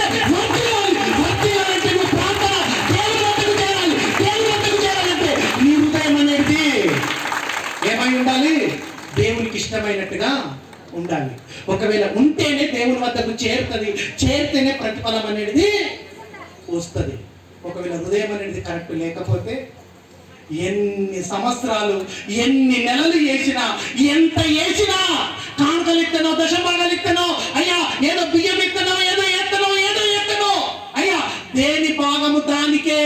వర్ధిల్లాలంటే నువ్వు ప్రార్థన దేవుని వద్దకు చేరాలి. దేవుని వద్దకు చేరాలంటే నీ హృదయం అనేది ఏమై ఉండాలి? దేవునికి ఇష్టమైనట్టుగా ఉండాలి. ఒకవేళ ఉంటేనే దేవుని వద్దకు చేరుతుంది, చేరితేనే ప్రతిఫలం అనేది వస్తుంది. ఒకవేళ హృదయం అనేది కరెక్ట్ లేకపోతే ఎన్ని సంవత్సరాలు ఎన్ని నెలలు వేసినా, ఎంత వేసినా, కానుకలు ఇత్తనో, దశభాగాలు ఇత్తనో, అయ్యా ఏదో బియ్యం ఇత్తనో, ఏదో ఎత్తనో అయ్యా దేని భాగము దానికే,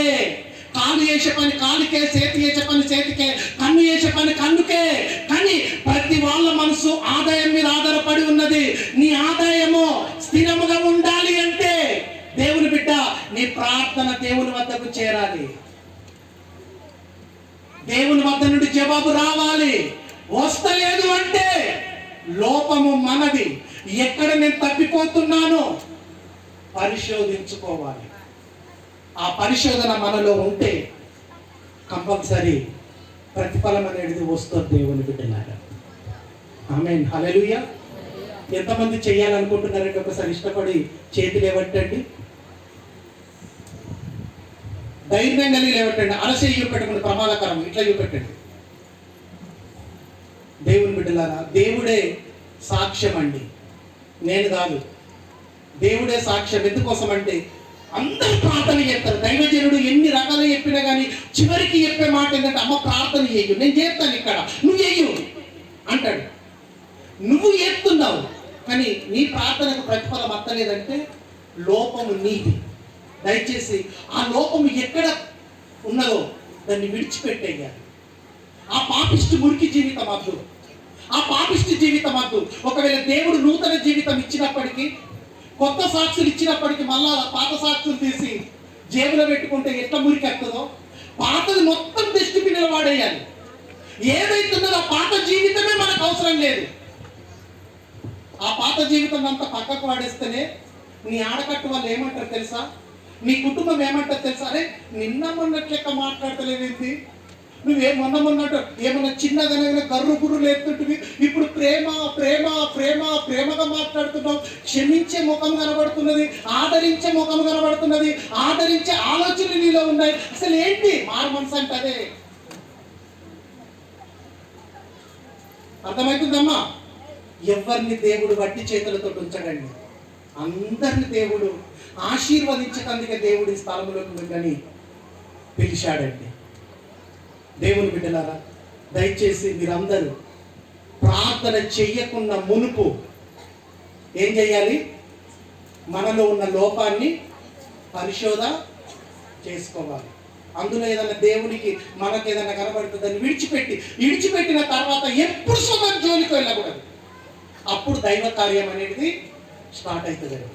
కాలు వేసే పని కాలుకే, చేతి వేసే పని చేతికే, కన్ను వేసే పని కన్నుకే. కానీ ప్రతి వాళ్ళ మనసు ఆదాయం మీద ఆధారపడి ఉన్నది. నీ ఆదాయము స్థిరముగా ఉండాలి అంటే దేవుని బిడ్డ నీ ప్రార్థన దేవుని వద్దకు చేరాలి. దేవుని వద్ద నుండి జవాబు రావాలి. వస్తలేదు అంటే లోపము మనది. ఎక్కడ నేను తప్పిపోతున్నానో పరిశోధించుకోవాలి. ఆ పరిశోధన మనలో ఉంటే కంపల్సరీ ప్రతిఫలం అనేది వస్తుంది దేవుని బిడ్డలారా. ఆమేన్, హల్లెలూయా. ఎంతమంది చేయాలనుకుంటున్నారంటే ఒకసారి ఇష్టపడి చేతులు లేవట్టండి, ధైర్యం కలిగి లేవట్టండి. అరసే చూపెట్టండి, ప్రమాదకరం ఇట్లా చూపెట్టండి. దేవుని బిడ్డలారా, దేవుడే సాక్ష్యం అండి, నేను కాదు. దేవుడే సాక్ష్యం. ఎందుకోసం అంటే అందరూ ప్రార్థన చేస్తారు. దైవజనుడు ఎన్ని రకాలు చెప్పినా కానీ చివరికి చెప్పే మాట ఏంటంటే, అమ్మ ప్రార్థన చేయు, నేను చేస్తాను ఇక్కడ, నువ్వు చేయు అంటాడు. నువ్వు చేస్తున్నావు కానీ నీ ప్రార్థనకు ప్రతిఫలం అత్తలేదంటే లోపము నీది. దయచేసి ఆ లోపము ఎక్కడ ఉన్నదో దాన్ని విడిచిపెట్టేయాలి. ఆ పాపిష్టి మురికి జీవితం వద్దు, ఆ పాపిష్టి జీవితం వద్దు. ఒకవేళ దేవుడు నూతన జీవితం ఇచ్చినప్పటికీ, కొత్త సాక్షులు ఇచ్చినప్పటికీ మళ్ళా పాత సాక్షులు తీసి జేబులో పెట్టుకుంటే ఎట్లా మురికి వస్తుందో, పాతది మొత్తం దృష్టి పిల్లలు వాడేయాలి. ఏదైతుందో ఆ పాత జీవితమే మనకు అవసరం లేదు. ఆ పాత జీవితం అంతా పక్కకు వాడేస్తేనే నీ ఆడకట్టు వాళ్ళు ఏమంటారు తెలుసా, నీ కుటుంబం ఏమంటారు తెలుసా, అరే నిన్న మొన్నట్లు లెక్క మాట్లాడతలేవేంటి, నువ్వే మొన్నట్టు ఏమన్నా చిన్నదనగా గర్రు గుర్రులు ఎత్తుంటివి, ఇప్పుడు ప్రేమ ప్రేమ ప్రేమ ప్రేమగా మాట్లాడుతున్నావు. క్షమించే ముఖం కనబడుతున్నది, ఆదరించే ముఖం కనబడుతున్నది, ఆదరించే ఆలోచనలు నీలో ఉన్నాయి. అసలు ఏంటి మారు మనసు అంటే అదే. అర్థమవుతుందమ్మా? ఎవరిని దేవుడు వట్టి చేతులతో ఉంచడండి, అందరిని దేవుడు ఆశీర్వదించకందుకే దేవుడి స్థలంలోకి వెళ్ళని పిలిచాడండి. దేవుని బిడ్డలారా, దయచేసి మీరందరూ ప్రార్థన చెయ్యకుండా మునుపు ఏం చేయాలి? మనలో ఉన్న లోపాన్ని పరిశోధ చేసుకోవాలి. అందులో ఏదైనా దేవునికి మనకు ఏదైనా కనబడుతుందని విడిచిపెట్టిన తర్వాత ఎప్పుడు సుఖం జోలికి వెళ్ళకూడదు. అప్పుడు దైవ కార్యం అనేది స్టార్ట్ అవుతుందండి.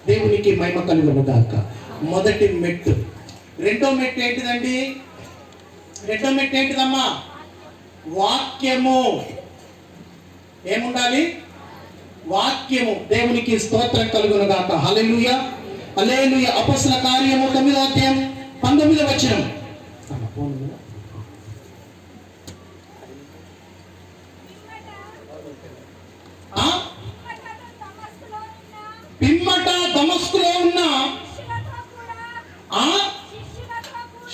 దేవునికి మహిమ కలుగును గాక. మొదటి మెట్టు. రెండో మెట్టు ఏంటిదండి? రెండో మెట్టు ఏంటిదమ్మా? వాక్యము. ఏముండాలి? వాక్యము. దేవునికి స్తోత్రం కలుగును గాక. హల్లెలూయా, హల్లెలూయా. అపొస్తలుల కార్యము 9వ అధ్యాయం 19వ వచనం. పిమ్మట దమస్కులో ఉన్న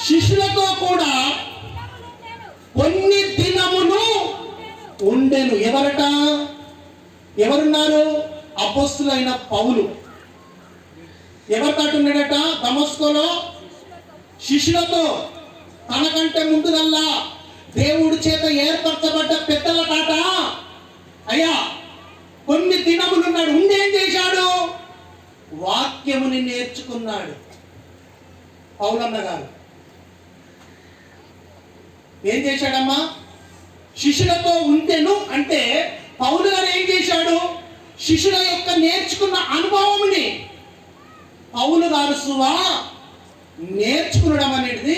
శిష్యులతో కూడా కొన్ని దినములు ఉండెను. ఎవరట? ఎవరున్నారు? అపొస్తలులైన పౌలు. ఎవరితో ఉన్నాడట? దమస్కులో శిష్యులతో. తనకంటే ముందుగల్లా దేవుడి చేత ఏర్పరచబడ్డ పెద్దల తాట అయ్యా కొన్ని దినములు ఉన్నాడు. ఉండి ఏం చేశాడు? వాక్యముని నేర్చుకున్నాడు. పౌలన్న గారు ఏం చేశాడమ్మా? శిష్యులతో ఉండెను అంటే పౌలు గారు ఏం చేశాడు? శిష్యుల యొక్క నేర్చుకున్న అనుభవముని పౌలు గారు నేర్చుకునడం అనేది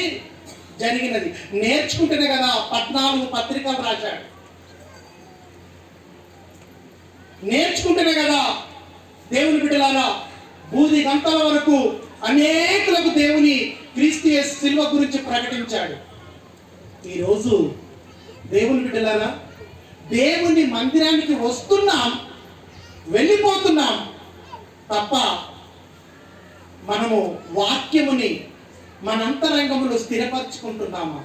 జరిగినది. నేర్చుకుంటేనే కదా 14 పత్రికలు రాశాడు. నేర్చుకుంటేనే కదా దేవుని బిడ్డలారా బూది గంటల వరకు అనేకులకు దేవుని క్రీస్తు యేసు శిలువ గురించి ప్రకటించాడు. ఈరోజు దేవుని బిడ్డలారా దేవుని మందిరానికి వస్తున్నాం, వెళ్ళిపోతున్నాం తప్ప మనము వాక్యముని మన అంతరంగములో స్థిరపరచుకుంటున్నామా?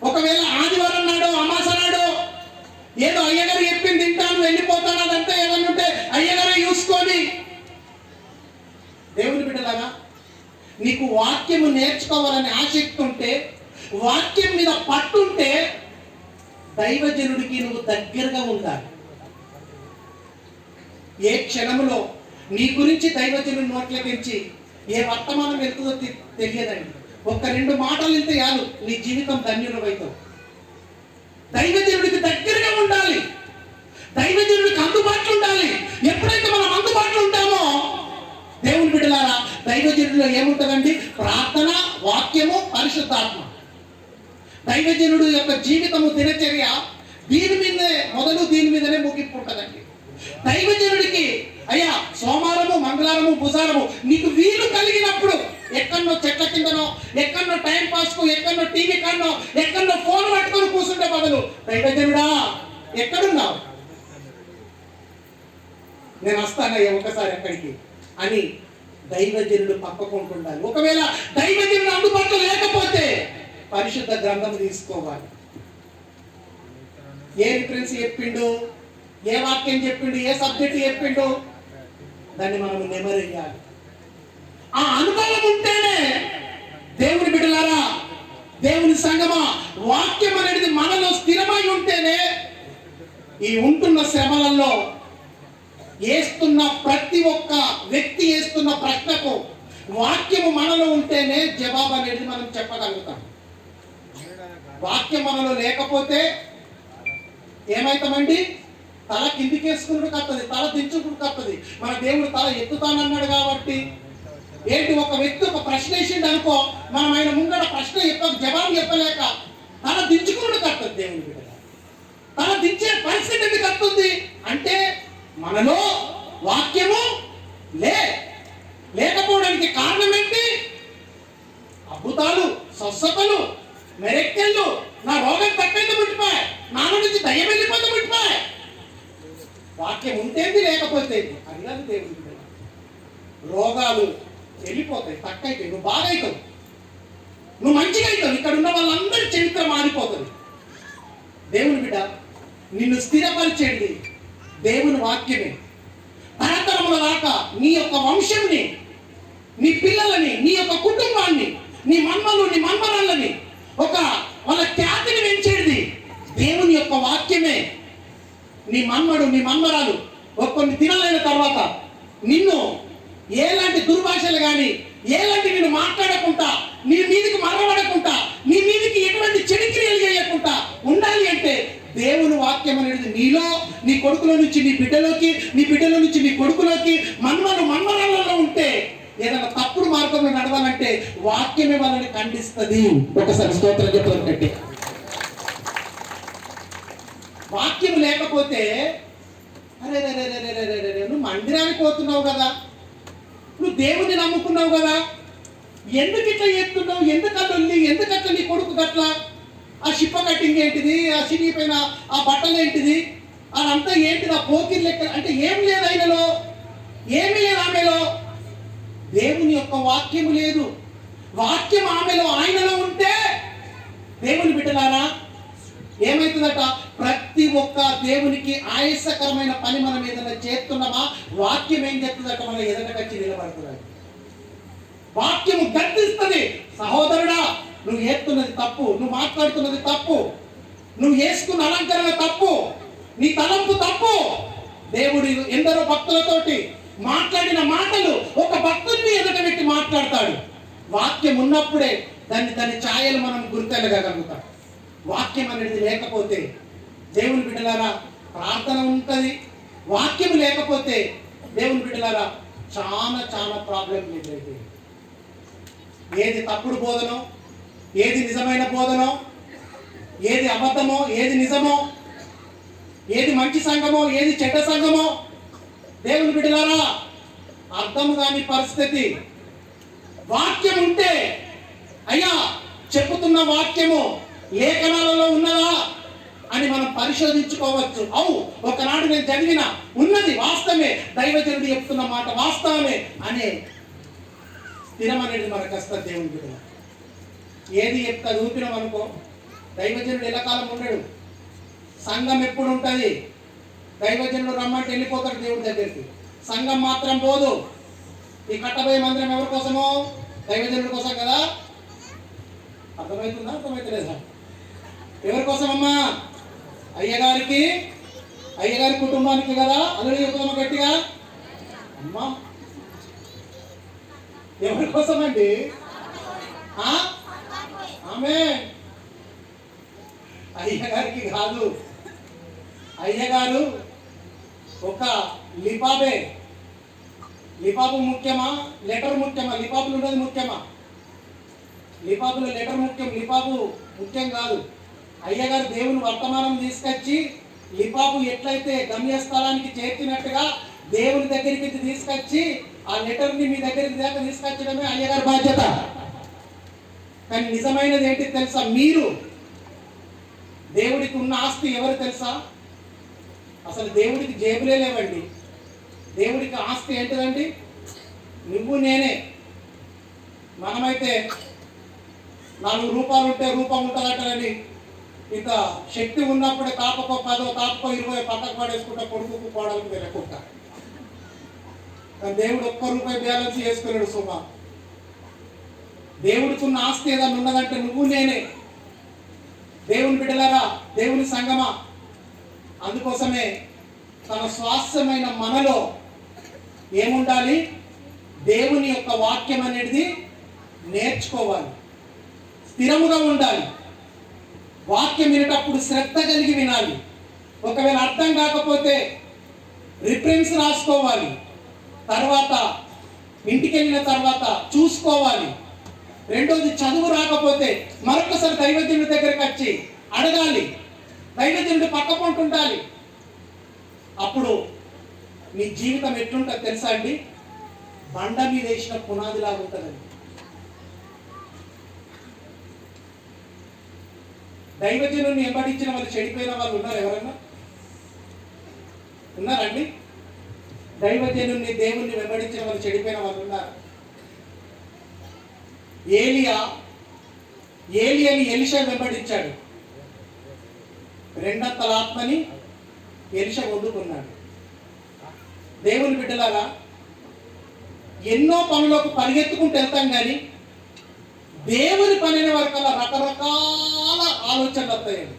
ఒకవేళ ఆదివారం నాడో అమాస నాడో ఏదో అయ్యగారు చెప్పింది తింటాను వెళ్ళిపోతాను అదంతా ఏదన్నా ఉంటే అయ్యగారే చూసుకొని. దేవుని బిడ్డలాగా నీకు వాక్యము నేర్చుకోవాలని ఆసక్తి ఉంటే, వాక్యం మీద పట్టుంటే దైవజనుడికి నువ్వు దగ్గరగా ఉండాలి. ఏ క్షణములో నీ గురించి దైవజనుడి నోట్లకించి ఏ వర్తమానం వెళ్తుందో తెలియదండి. ఒక్క 2 మాటలు వెళ్తే చాలు నీ జీవితం ధన్యుడవుతావు. దైవజనుడికి దగ్గరగా ఉండాలి, దైవజనుడికి అందుబాటులో ఉండాలి. ఎప్పుడైతే మనం అందుబాటులో ఉంటామో దేవుని బిడ్డలారా, దైవజనుడిలో ఏముంటుందండి? ప్రార్థన, వాక్యము, పరిశుద్ధాత్మ. దైవజనుడు యొక్క జీవితము, దినచర్య దీని మీదనే మొదలు, దీని మీదనే ముగింపు ఉంటుందండి. దైవజనుడికి అయ్యా సోమవారము, మంగళవారము, బుధవారము నీకు వీలు కలిగినప్పుడు ఎక్కడో చెట్ల కిందనో, ఎక్కడో టైం పాస్కు, ఎక్కడో టీవీ కన్నో, ఎక్కడో ఫోన్ పట్టుకొని కూర్చుంటే బదులు దైవజనుడా ఎక్కడున్నావు, నేను వస్తానయ్యా ఒకసారి ఎక్కడికి అని దైవజనుడు పక్కకుంటుండాలి. ఒకవేళ దైవజనుడు అందుబాటులో లేకపోతే పరిశుద్ధ గ్రంథం తీసుకోవాలి. ఏ రిఫరెన్స్ చెప్పిండు, ఏ వాక్యం చెప్పిండు, ఏ సబ్జెక్ట్ చెప్పిండు, దాన్ని మనం నెమరేయాలి. ఆ అనుభవం ఉంటేనే దేవుని బిడ్డలారా, దేవుని సంగమా, వాక్యం అనేది మనలో స్థిరమై ఉంటేనే ఈ ఉంటున్న శ్రమలలో వేస్తున్న ప్రతి ఒక్క వ్యక్తి వేస్తున్న ప్రశ్నకు వాక్యము మనలో ఉంటేనే జవాబు అనేది మనం చెప్పగలుగుతాం. వాక్యం మనలో లేకపోతే ఏమైతామండి? తల కిందికేసుకున్నాడు కత్తది, తల దించుకుడు కత్తది. మన దేవుడు తల ఎత్తుతానన్నాడు కాబట్టి ఏంటి, ఒక వ్యక్తి ఒక ప్రశ్న వేసిండు అనుకో, మనం ఆయన ముంగడ ప్రశ్న జవాబు చెప్పలేక తల దించుకున్నాడు కత్తది. దేవుని బిడ్డ తల దించే పరిస్థితి ఎందుకు కత్తుంది అంటే మనలో వాక్యము లేకపోవడానికి కారణం ఏంటి? అద్భుతాలు, స్వస్థతలు, మెరెక్కెళ్ళు, నా రోగం తక్కువ పుట్టిపోయి, నాలో నుంచి దయ్యం వెళ్ళిపోతే పుట్టిపోయి. వాక్యం ఉంటేంది లేకపోతే అది కాదు దేవుడి. రోగాలు వెళ్ళిపోతాయి, తక్కువ అవుతాయి, నువ్వు బాగా అవుతావు, నువ్వు మంచిగా అవుతావు. ఇక్కడ ఉన్న వాళ్ళందరి చరిత్ర మారిపోతుంది. దేవుని బిడ్డ నిన్ను స్థిరపరిచేది దేవుని వాక్యమే. తరతరముల దాకా నీ యొక్క వంశంని, నీ పిల్లలని, నీ యొక్క కుటుంబాన్ని, నీ మన్మలు, నీ మన్మరాళ్ళని, వాళ్ళ ఖ్యాతిని పెంచేది దేవుని యొక్క వాక్యమే. నీ మన్మడు, నీ మన్మరాలు కొన్ని దినాలైన తర్వాత నిన్ను ఎలాంటి దుర్భాషలు కానీ, ఎలాంటి నిన్ను మాట్లాడకుండా, నీ మీదికి మరవడకుండా, నీ మీదికి ఎటువంటి చెడు క్రియలు చేయకుండా ఉండాలి అంటే దేవుని వాక్యం అనేది నీలో, నీ కొడుకులో నుంచి నీ బిడ్డలోకి, నీ బిడ్డలో నుంచి నీ కొడుకులోకి, మన్మరాలలో ఉంటే ఏదైనా తప్పుడు మార్గంలో నడవాలంటే వాక్యమే వాళ్ళని ఖండిస్తుంది. ఒకసారి స్తోత్రం చెప్పాలంటే వాక్యం లేకపోతే అరే నువ్వు మందిరానికి పోతున్నావు కదా, నువ్వు దేవుని నమ్ముకున్నావు కదా, ఎందుకు ఇట్లా చేస్తున్నావు, ఎందుకట్లా నీ కొడుకు గట్లా, ఆ షిప్ప కట్టింగ్ ఏంటిది, ఆ సిరిగిపోయిన ఆ బట్టలు ఏంటిది, అదంతా ఏంటిది, ఆ పోకిర్ లెక్క అంటే ఏం లేదు ఆయనలో, ఏమీ లేదు ఆమెలో. దేవుని యొక్క వాక్యము లేదు, వాక్యం ఆమెలో ఆయనలో ఉంటే దేవుని బిడ్డలారా ఏమైతుందట? ప్రతి ఒక్క దేవునికి ఆయాసకరమైన పని మనం ఏదైనా చేస్తున్నామా, వాక్యం ఏం చెప్తుందట? మనం ఎదుట వచ్చి నిలబడుతుంది. వాక్యము గర్తిస్తుంది, సహోదరుడా నువ్వు చేస్తున్నది తప్పు, నువ్వు మాట్లాడుతున్నది తప్పు, నువ్వు వేసుకున్న అలంకరణ తప్పు, నీ తలంపు తప్పు. దేవుడు ఎందరో భక్తులతోటి మాట్లాడిన మాటలు ఒక భక్తుడిని ఎదుట పెట్టి మాట్లాడతాడు. వాక్యం ఉన్నప్పుడే దాని ఛాయలు మనం గుర్తెరగలుగుతాం. వాక్యం అనేది లేకపోతే దేవుని బిడ్డలారా ప్రార్థన ఉంటుంది, వాక్యం లేకపోతే దేవుని బిడ్డలారా చాలా ప్రాబ్లం ఎదురైతే. ఏది తప్పుడు బోధనో, ఏది నిజమైన బోధనో, ఏది అబద్ధమో, ఏది నిజమో, ఏది మంచి సంఘమో, ఏది చెడ్డ సంఘమో దేవుని బిడ్డలారా అర్థం కాని పరిస్థితి. వాక్యం ఉంటే అయ్యా చెప్పుతున్న వాక్యము లేఖనాలలో ఉన్నదా అని మనం పరిశోధించుకోవచ్చు. ఒకనాడు నేను చదివిన ఉన్నది వాస్తవమే, దైవజనుడు చెప్తున్న మాట వాస్తవమే అనే స్థిరం అనేది మనకు వస్తుంది. దేవుని బిడ్డ ఏది చెప్తా ఊపినాం అనుకో, దైవజనుడు ఎల్లకాలం ఉండడు, సంఘం ఎప్పుడు ఉంటుంది? దైవజనులు రమ్మంటే వెళ్ళిపోతాడు దేవుడి దగ్గరికి, సంఘం మాత్రం పోదు. ఈ కట్టబోయే మందిరం ఎవరి కోసమో? దైవజనుల కోసం కదా. అర్థమవుతుందా? అర్థమవుతలేదా? ఎవరి కోసమమ్మా? అయ్యగారికి, అయ్యగారి కుటుంబానికి కదా. అల్లుడు చెప్తామా గట్టిగా అమ్మా? ఎవరి కోసం అండి? ఆమె అయ్యగారికి కాదు. అయ్యగారు ఒక లిపాబే. లిపాబు ముఖ్యమా, లెటర్ ముఖ్యమా? లిపాబులు ఉన్నది ముఖ్యమా? లిపాబులో లెటర్ ముఖ్యం, లిపాబు ముఖ్యం కాదు. అయ్యగారు దేవుని వర్తమానం తీసుకొచ్చి లిపాబు ఎట్లయితే గమ్యస్థలానికి చేర్చినట్టుగా దేవుని దగ్గరికి తీసుకొచ్చి ఆ లెటర్ని మీ దగ్గరికి దాకా తీసుకొచ్చడమే అయ్యగారి బాధ్యత. కానీ నిజమైనది ఏంటి తెలుసా? మీరు దేవుడికి ఉన్న ఆస్తి ఎవరు తెలుసా? అసలు దేవుడికి జేబులే లేవండి. దేవుడికి ఆస్తి ఏంటిదండి? నువ్వు నేనే. మనమైతే 4 రూపాయలు ఉంటే రూపం ఉంటుందంటారని ఇంత శక్తి ఉన్నప్పుడే తాపకో 10 తాపకో 20 పక్కకు పడేసుకుంటా కొడుకు కోడలకు వెళ్ళకుంటా. కానీ దేవుడు ₹1 బ్యాలెన్స్ చేసుకున్నాడు సుమా. దేవుడికి ఉన్న ఆస్తి ఏదైనా ఉన్నదంటే నువ్వు నేనే. దేవుని బిడ్డలారా, దేవుని సంగమా, అందుకోసమే తన స్వాస్థ్యమైన మనలో ఏముండాలి? దేవుని యొక్క వాక్యం అనేది నేర్చుకోవాలి, స్థిరముగా ఉండాలి. వాక్యం వినేటప్పుడు శ్రద్ధ కలిగి వినాలి. ఒకవేళ అర్థం కాకపోతే రిఫరెన్స్ రాసుకోవాలి. తర్వాత ఇంటికి వెళ్ళిన తర్వాత చూసుకోవాలి. రెండోది, చదువు రాకపోతే మరొకసారి దైవజనుడి దగ్గరికి వచ్చి అడగాలి. దైవజనుడి పక్క పొంటి ఉండాలి. అప్పుడు మీ జీవితం ఎట్లుంటుంది తెలుసా అండి? బండ మీద వేసిన పునాదిలాగా ఉంటుందండి. దైవజనుడిని వెంబడించిన వాళ్ళు చెడిపోయిన వాళ్ళు ఉన్నారు? ఎవరన్నా ఉన్నారండి? దైవజనుడిని, దేవుణ్ణి వెంబడించిన వాళ్ళు చెడిపోయిన వాళ్ళు ఉన్నారు? ఏలియాని ఎలీషా వెంబడించాడు. 2 ఆత్మని ఎలీషా వదులుకున్నాడు. దేవుని బిడ్డలారా, ఎన్నో పనులకు పరిగెత్తుకుంటూ వెళ్తాం కానీ దేవుని పని అనే వరకల్లా రకరకాల ఆలోచనలు వస్తాయండి.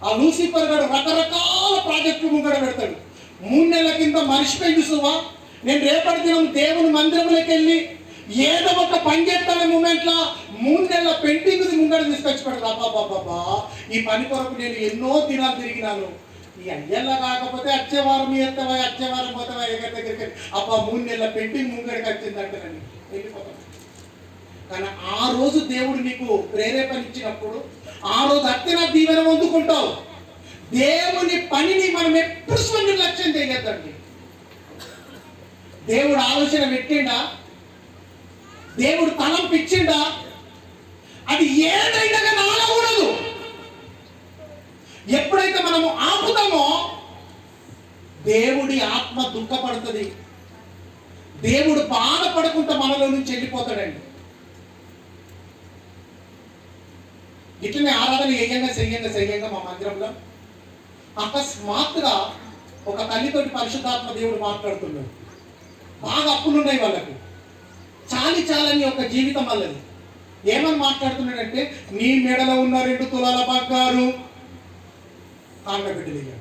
ఆ లూసిఫర్ గారు రకరకాల ప్రాజెక్టులు ముంగడ పెడతాడు. 3 నెలల కింద మర్చిపోయింది సువా, నేను రేపటి దినం దేవుని మందిరంలోకి వెళ్ళి ఏదో ఒక పని చేస్తానే మూమెంట్లో 3 నెలల పెయింటింగ్ ముంగడ తీసుకొచ్చి పెడతా. బాబా, ఈ పని కొరకు నేను ఎన్నో దినాలు తిరిగినాను. ఈ అయ్యల్లా కాకపోతే వచ్చేవారం ఎత్తవా, వచ్చేవారం పోతావా ఎగరి దగ్గరికి. 3 నెలల పెయింటింగ్ ముంగడికి వచ్చిందంటారని వెళ్ళిపోతాం. కానీ ఆ రోజు దేవుడు నీకు ప్రేరేపణ ఇచ్చినప్పుడు ఆ రోజు అత్తిన దీవెన పొందుకుంటావు. దేవుని పనిని మనం ఎప్పుడు నిర్లక్ష్యం చేయొద్దండి. దేవుడు ఆలోచన పెట్టిండా, దేవుడు తలంపిచ్చిండా, అది ఏదైనా కానీ ఆగకూడదు. ఎప్పుడైతే మనము ఆపుతామో దేవుడి ఆత్మ దుఃఖపడుతుంది. దేవుడు బాధపడకుండా మనలో నుంచి వెళ్ళిపోతాడండి. ఇట్లనే ఆరాధన చెయ్యంగా మా మందిరంలో అకస్మాత్తుగా ఒక తల్లితోటి పరిశుద్ధాత్మ దేవుడు మాట్లాడుతున్నాడు. బాగా అప్పులున్నాయి వాళ్ళకు, చాలని ఒక జీవితం వాళ్ళది. ఏమని మాట్లాడుతున్నాడంటే, నీ మెడలో ఉన్న 2 తులాల బంగారు కాంగబెట్టలేదు.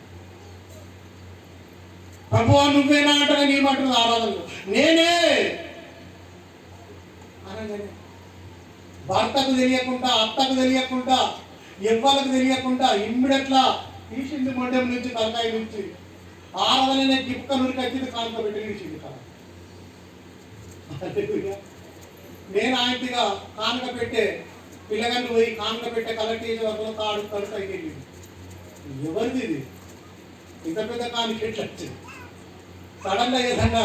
ప్రభువా నువ్వేనా అంటారా? నీ మాటలు ఆరాధనలో నేనే అనగానే భర్తకు తెలియకుండా, అత్తకు తెలియకుండా, ఎవ్వలకు తెలియకుండా ఇమ్మీడియట్లా తీసింది మొండెం నుంచి, తలకాయ నుంచి. ఆరాధన గిప్క నురికి వచ్చింది, కాంగబెట్టి తీసింది కదా. నేను ఆయనగా కానుక పెట్టే పిల్లగాన్ని పోయి కానుక పెట్టే కలెక్టర్ వరకు తాడు తడుపు. ఎవరిది ఇది? ఇంత పెద్ద కానుక ఎట్లా వచ్చింది? సడన్గా ఈ విధంగా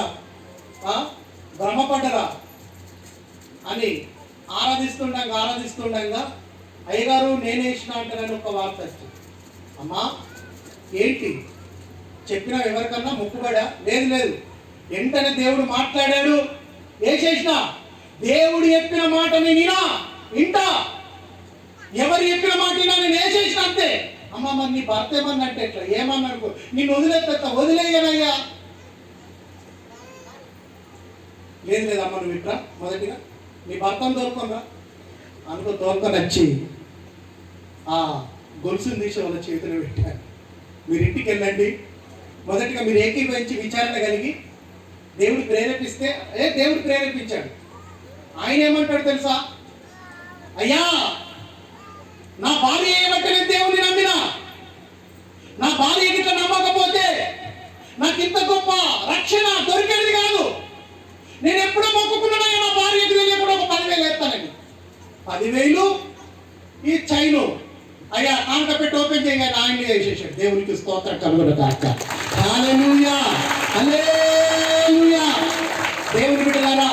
భ్రమపడ్డరా అని ఆరాధిస్తుండగా అయ్యగారు నేనే ఇచ్చిన అంటారని ఒక వార్త వచ్చింది. అమ్మా ఏంటి చెప్పినా? ఎవరికన్నా మొక్కుబడా? లేదు. వెంటనే దేవుడు మాట్లాడాడు. ఏ చేసినా దేవుడు చెప్పిన మాట వింటా. ఎవరు చెప్పిన మాట నేను వేసేసిన అంతే. అమ్మ మరి నీ భర్త ఏమన్నా అంటే ఎట్లా, ఏమన్నా అనుకో, నిన్ను వదిలేస్తా, వదిలేయనయ్యా. లేదు లేదు అమ్మ నువ్వు ఇట్లా మొదటిగా నీ భర్తను తోలుకొనరా అనుకో. తోలుకొని వచ్చి ఆ గొలుసుని తీసి వాళ్ళ చేతిలో పెట్టారు. మీరు ఇంటికి వెళ్ళండి, మొదటిగా మీరు ఏకీభవించి విచారణ కలిగి దేవుడు ప్రేరేపిస్తే దేవుడు ప్రేరేపించాడు. ఆయన ఏమంటాడు తెలుసా, అయ్యా నా భార్య ఏమంటే నేను దేవుడిని నమ్మినా, నా భార్య గిట్ల నమ్మకపోతే నాకు ఇంత గొప్ప రక్షణ దొరికేది కాదు. నేను ఎప్పుడో మొక్కుకున్నాను నా భార్యకి తెలియకుండా ఒక 10,000 వేస్తానండి. 10,000 ఈ చైను అయ్యా కాంక పెట్టి ఓపెన్ చేయగానే ఆయన్ని వేసేసాడు. దేవునికి స్తోత్రం కలుగును గాక. హల్లెలూయా హల్లెలూయా. దేవుని బిడ్డలారా,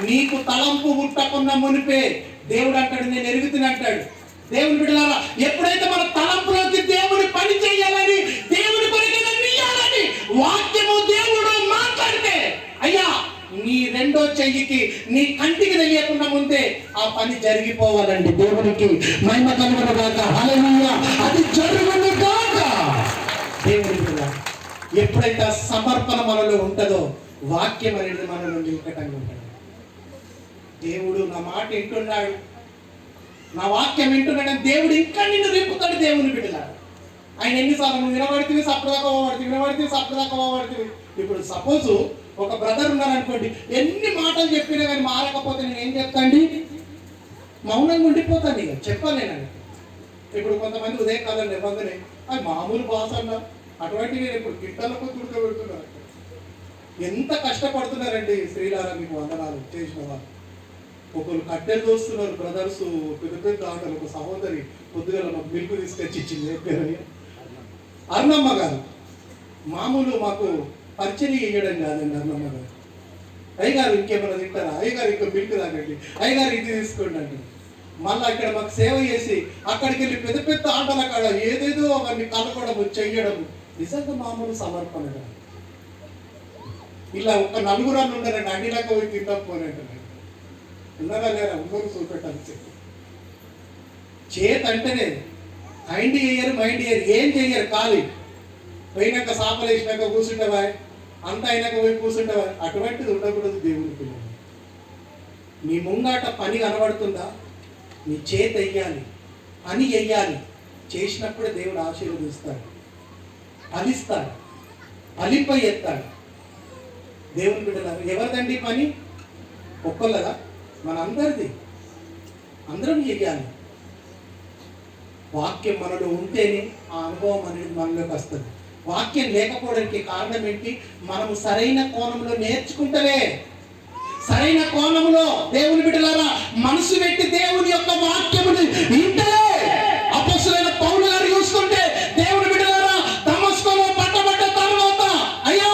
నీకు తలంపు ముట్టకున్న మునిపే దేవుడు అంటాడు నేను ఎరుగుతున్నా అంటాడు. దేవుని బిడ్డలారా, ఎప్పుడైతే మన తలంపులోకి దేవుని పని చేయాలని, దేవుని కొరకు ఇయ్యాలని వాక్యము దేవుడు మాట్లాడితే అయ్యా నీ రెండో చెయ్యికి నీ కంటికి తెలియకుండా ముందే ఆ పని జరిగిపోవాలండి. దేవునికి మహిమ కలుగును గాక. హల్లెలూయా. అది జరుగును గాక. దేవుని బిడ్డలారా, ఎప్పుడైతే సమర్పణ మనలో ఉంటుందో వాక్యం అనేది మనలో నిలకటంగా ఉంటుంది. దేవుడు నా మాట వింటున్నాడు, నా వాక్యం వింటున్నాడని దేవుడు ఇంకా నిన్ను రేపుతాడు. దేవుని బిడ్డలారా, ఆయన ఎన్నిసార్లు నువ్వు వినబడితే సప్పుదాకా పోబడుతుంది, వినబడితే సప్పుదాకా పోబడుతుంది. ఇప్పుడు సపోజ్ ఒక బ్రదర్ ఉన్నారనుకోండి, ఎన్ని మాటలు చెప్పినా కానీ మారకపోతే నేను ఏం చెప్తాండి, మౌనంగా ఉండిపోతాను. ఇక చెప్పలేనండి. ఇప్పుడు కొంతమంది ఉదయకాలం నిబంధన అది మామూలు భాష అన్న అటువంటివి నేను ఇప్పుడు గిట్టలకు తుడకబెడుతున్నారు. ఎంత కష్టపడుతున్నారండి స్త్రీలారా, మీకు వందనాలు చేసిన వారు. ఒకరు కట్టెలు దోస్తున్నారు బ్రదర్స్, పెద్ద పెద్ద ఆటలు. ఒక సహోదరి పొద్దుగల మాకు మిల్క్ తీసుకొచ్చి ఇచ్చింది, అరుణమ్మ గారు. మామూలు మాకు పరిచయం చేయడం కాదండి. అరుణమ్మ గారు, అయ్యగారు ఇంకేమైనా తింటారా, అయ్యగారు ఇంకా మిల్క్ తాగండి, అయ్యగారు ఇది తీసుకోండి అండి. మళ్ళీ ఇక్కడ మాకు సేవ చేసి అక్కడికి వెళ్ళి పెద్ద పెద్ద ఆటల కాడ ఏదేదో అవన్నీ కలపడము చెయ్యడము నిజంగా మామూలు సమర్పణ. ఇలా ఒక 4 ఉంటారండి, అన్నిలాగా పోయి తింటపోనంటారు. ఉన్నారా లేరా, ఉన్నోరు చూపెట్టాలి. చేతి అంటేనే మైండ్ చేయరు, మైండ్ చేయరు, ఏం చెయ్యరు. ఖాళీ పోయినాక సాపలు వేసినాక కూర్చుంటావా, అంత అయినాక పోయి కూర్చుంటావా. అటువంటిది ఉండకూడదు. దేవుని పిల్లలు, నీ ముంగాట పని కనబడుతుందా, నీ చేతి వెయ్యాలి, పని వెయ్యాలి. చేసినప్పుడే దేవుడు ఆశీర్వదిస్తాడు, ఫలిస్తాడు, ఫలింపై ఎత్తాడు. దేవుని బిడ్డలారా, ఎవరిదండి పని? ఒక్కళ్ళదా? మనందరిది. అందరం చెయ్యాలి. వాక్యం మనలో ఉంటేనే ఆ అనుభవం అనేది మనలోకి వస్తుంది. వాక్యం లేకపోవడానికి కారణం ఏంటి? మనము సరైన కోణంలో నేర్చుకుంటలే. సరైన కోణంలో దేవుని బిడ్డలారా మనసు పెట్టి దేవుని యొక్క వాక్యముని వింటలే. అపొస్తలుడైన పౌలు గారు చూస్తుంటే దేవుని బిడ్డలారా దమస్కులో పట్టబడ్డ తర్వాత అయ్యా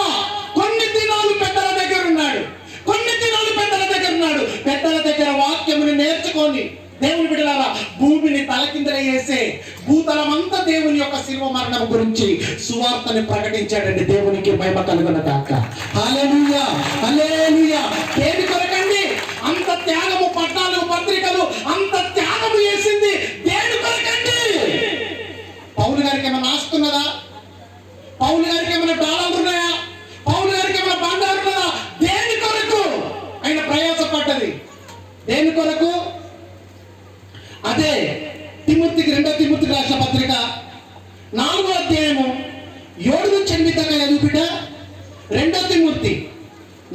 కొన్ని దినాలు పెద్దల దగ్గర ఉన్నాడు, కొన్ని దినాలు పెద్దల దగ్గర ఉన్నాడు. పెద్దల దగ్గర వాక్యముని నేర్చుకొని దేవుని బిడ్డలారా భూమిని తలకిందల చేసే భూతలమంతా దేవుని యొక్క శిలువ మరణం గురించి సువార్తని ప్రకటించాడండి. దేవునికి మహిమ కలుగును గాక. హల్లెలూయా హల్లెలూయా. దేని కొరకండి అంత త్యాగము? 14 పత్రికలు అంత త్యాగము చేసింది దేని కొరకండి? పౌలు గారికి ఏమైనా ఆస్తున్నదా? పౌలు గారికి ఏమైనా డాలర్లు ఉన్నాయా? పౌలు గారికి ఏమైనా బండారు ఉన్నదా? దేని కొరకు ఆయన ప్రయాసపడ్డది? దేని కొరకు? అదే తిమోతికి 2వ తిమోతికి రాసిన పత్రిక 4వ అధ్యాయము 7 నుంచి 8 దాకా చదువు బిడ్డ. 2వ తిమోతి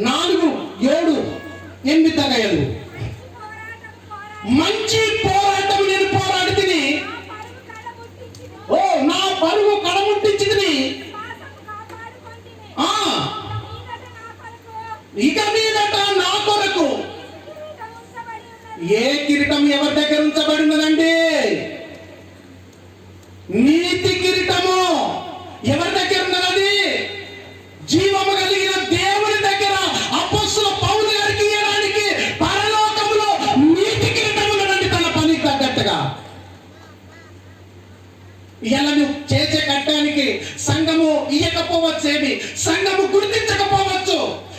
4:7-8 దాకా చదువు. మంచి పోరాటం నేను పోరాడితిని, నా పరుగు కడముట్టించితిని, ఇక మీదట నా కొరకు ఏ కిరీటం ఎవరి దగ్గర ఉంచబడి ఉన్నదండి? నీతి కిరీటము ఎవరి దగ్గర ఉన్నది? జీవము కలిగిన దేవుని దగ్గర. అపొస్తలుడైన పౌలు గారికి ఇవ్వడానికి పరలోకములో నీతి కిరీటం ఉన్నదండి తన పనికి తగ్గట్టుగా. ఇలా నువ్వు చేసే కట్టడానికి సంఘము ఇయ్యకపోవచ్చేమి, సంఘము గుర్తించకపోవచ్చు.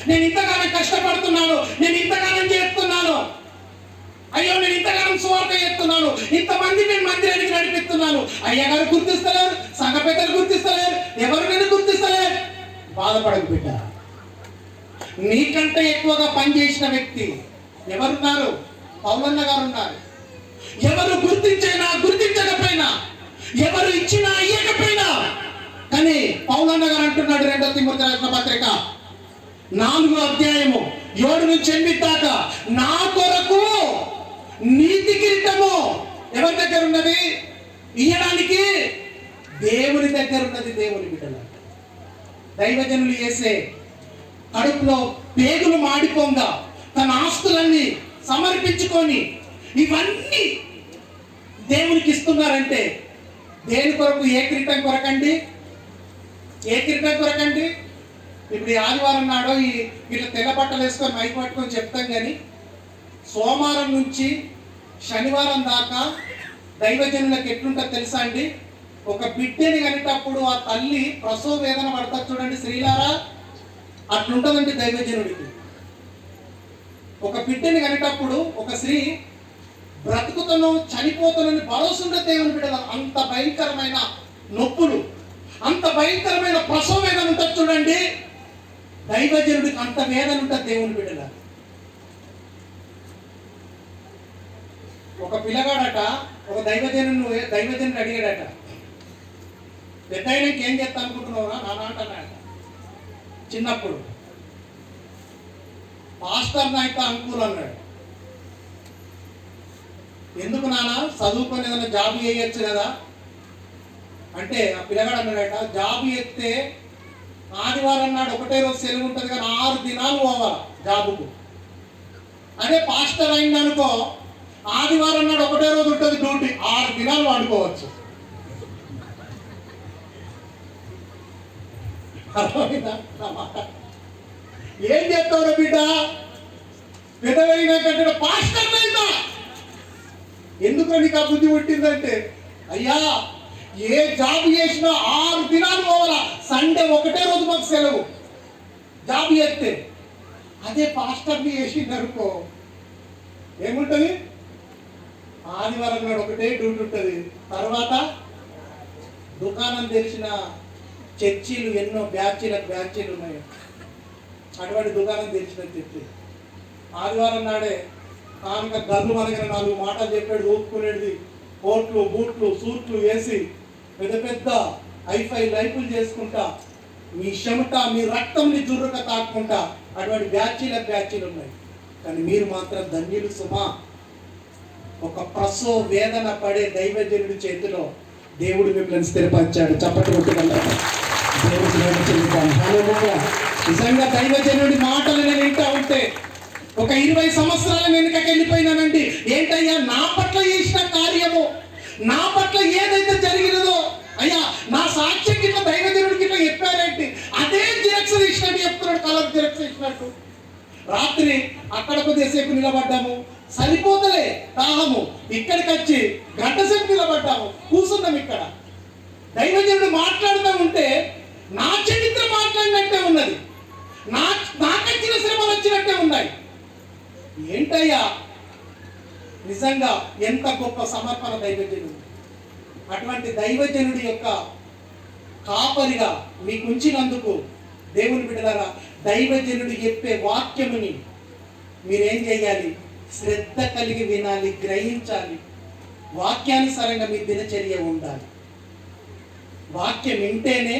నేను ఇంతకాలం కష్టపడుతున్నాను, నేను ఇంతకాలం చేస్తున్నాను, అయ్యో నేను ఇంతకాలం సువార్త చేస్తున్నాను, ఇంతమంది నేను మందిరానికి నడిపిస్తున్నాను, అయ్యగారు గుర్తిస్తలేరు, సంఘ పెద్దలు గుర్తిస్తలేరు, ఎవరు నేను గుర్తిస్తలేరు. బాధపడకు బిడ్డ. నీకంటే ఎక్కువగా పనిచేసిన వ్యక్తి ఎవరున్నారు? పౌలన్న గారు ఉన్నారు. ఎవరు గుర్తించినా గుర్తించకపోయినా, ఎవరు ఇచ్చినా ఇయ్యకపోయినా, కానీ పౌలన్న గారు అంటున్నాడు 2 తిమోతి రాసిన పత్రిక 4వ అధ్యాయము 7 నుంచి 8 దాకా, నా కొరకు నీతి కిరీటము ఎవరి దగ్గర ఉన్నది? ఇయ్యడానికి దేవుని దగ్గర ఉన్నది. దేవుని బిడ్డల దైవజనులు చేసే కడుపులో పేగులు మాడిపోంగా తన ఆస్తులన్నీ సమర్పించుకొని ఇవన్నీ దేవునికి ఇస్తున్నారంటే దేని కొరకు? ఏ కిరీటం కొరకండి? ఏ కిరీటం కొరకండి? ఇప్పుడు ఈ ఆదివారం నాడో ఇట్లా తెల్ల బట్టలు వేసుకొని మైక్ పట్టుకొని చెప్తాం, కానీ సోమవారం నుంచి శనివారం దాకా దైవజనులకు ఎట్లుంటుంది తెలుసా అండి? ఒక బిడ్డని కనేటప్పుడు ఆ తల్లి ప్రసవ వేదన పడతారు చూడండి స్త్రీలారా, అట్లుంటుందండి దైవజనుడికి. ఒక బిడ్డని కనేటప్పుడు ఒక స్త్రీ బ్రతుకుతను చనిపోతానని భరోసా ఉండదు దేవుని బిడ్డల. అంత భయంకరమైన నొప్పులు, అంత భయంకరమైన ప్రసవ వేదన ఉంటుంది చూడండి. దైవజనుడికి అంత వేదన ఉంటుంది దేవుని బిడ్డల. ఒక పిల్లగాడట ఒక దైవజనుని అడిగాడట, పెద్ద అయినాక ఏం చేస్తా అనుకుంటున్నావురా నాన్న అంటున్నాడట. చిన్నప్పుడు మాస్టర్ నాయక అంకుల్ అన్నాడు. ఎందుకు నాన్న, చదువుకొని ఏదైనా జాబ్ చేయొచ్చు కదా అంటే ఆ పిల్లగాడు అన్నాడట, జాబ్ చేస్తే ఆదివారం నాడు ఒకటే రోజు సెలవు ఉంటుంది కానీ 6 దినాలు పోవాలి జాబుకు. అదే పాస్టర్ అయిందనుకో ఆదివారం నాడు ఒకటే రోజు ఉంటుంది డ్యూటీ, 6 దినాలు వాడుకోవచ్చు. ఏం చెప్తావు బిడ్డ? పెద్దవైనా కంటే పాస్టర్ అయినా ఎందుకు నీకు ఆ బుద్ధి పుట్టిందంటే, అయ్యా ఏ జాబ్ చేసినా 6 దినాలు పోవాలా, సండే ఒకటే రోజు మాకు సెలవు జాబ్ చేస్తే. అదే పాస్టర్ని చేసిందనుకో ఏముంటుంది? ఆదివారం నాడు ఒకటే డ్యూటీ ఉంటుంది. తర్వాత దుకాణం తెరిచిన చర్చీలు ఎన్నో బ్యాచీలు ఉన్నాయి. అటువంటి దుకాణం తెరిచిన చర్చి ఆదివారం నాడే కానుక గల్లు మనగిన 4 మాటలు చెప్పాడు, ఊపుకునేది, కోట్లు బూట్లు సూట్లు వేసి పెద్ద పెద్ద హైఫై లైఫ్లు చేసుకుంటా మీ చెమట మీ రక్తంని జుర్రుగా తాక్కుంటా అటువంటి బ్యాచీలు ఉన్నాయి. కానీ మీరు మాత్రం ధన్యులు సుమా. ఒక ప్రసవ వేదన పడే దైవజనుడి చేతిలో దేవుడు మిమ్మల్ని స్థిరపరిచాడు. చప్పటి కొట్టుకెళ్ళాడు. నిజంగా దైవజనుడి మాటలు నేను వింటా ఉంటే ఒక 20 సంవత్సరాల వెనుకకి వెళ్ళిపోయినానండి. ఏంటయ్యా నా పట్ల చేసిన కార్యము, నా పట్ల ఏదైతే జరిగినదో, అయ్యా నా సాక్ష్యం కింద దైవజనుడికి ఇట్లా చెప్పారేంటి, అదే జిరక్స్ తీసినట్టు చెప్తున్నాడు, కలర్ జిరక్స్ తీసినట్టు. రాత్రి అక్కడ కొద్దిసేపు నిలబడ్డాము, సరిపోతలే దాహము, ఇక్కడికి వచ్చి గంట సేపు నిలబడ్డాము, కూర్చున్నాం ఇక్కడ. దైవజనుడు మాట్లాడుతూ ఉంటే నా చరిత్ర మాట్లాడినట్టే ఉన్నది, నాకొచ్చిన శ్రమలు వచ్చినట్టే ఉన్నాయి. ఏంటయ్యా నిజంగా ఎంత గొప్ప సమర్పణ దైవజనుడు. అటువంటి దైవజనుడి యొక్క కాపరిగా మీకు ఉంచినందుకు దేవుని బిడ్డలారా, దైవజనుడు చెప్పే వాక్యముని మీరేం చేయాలి? శ్రద్ధ కలిగి వినాలి, గ్రహించాలి, వాక్యానుసారంగా మీ దినచర్య ఉండాలి. వాక్యం వింటేనే,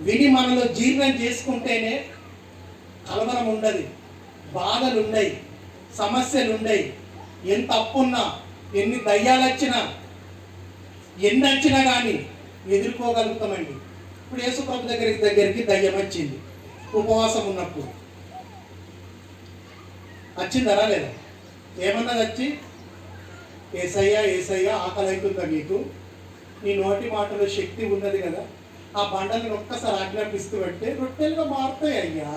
విని మనలో జీర్ణం చేసుకుంటేనే కలవరం ఉండదు, బాధలు ఉండయి, సమస్యలు ఉండయి. ఎంత అప్పున్నా, ఎన్ని దయ్యాలు వచ్చినా, ఎన్ని వచ్చినా కానీ ఎదుర్కోగలుగుతామండి. ఇప్పుడు యేసుప్రభు దగ్గరికి దయ్యం వచ్చింది ఉపవాసం ఉన్నప్పుడు. వచ్చిందరా లేదా? ఏమన్నది వచ్చి, ఏసయ్యా ఆకలి అవుతుందా నీకు? నీ నోటి మాటలో శక్తి ఉన్నది కదా, ఆ బండలను ఒక్కసారి ఆజ్ఞాపిస్తూ అంటే రొట్టెలుగా మారుతాయి అయ్యా,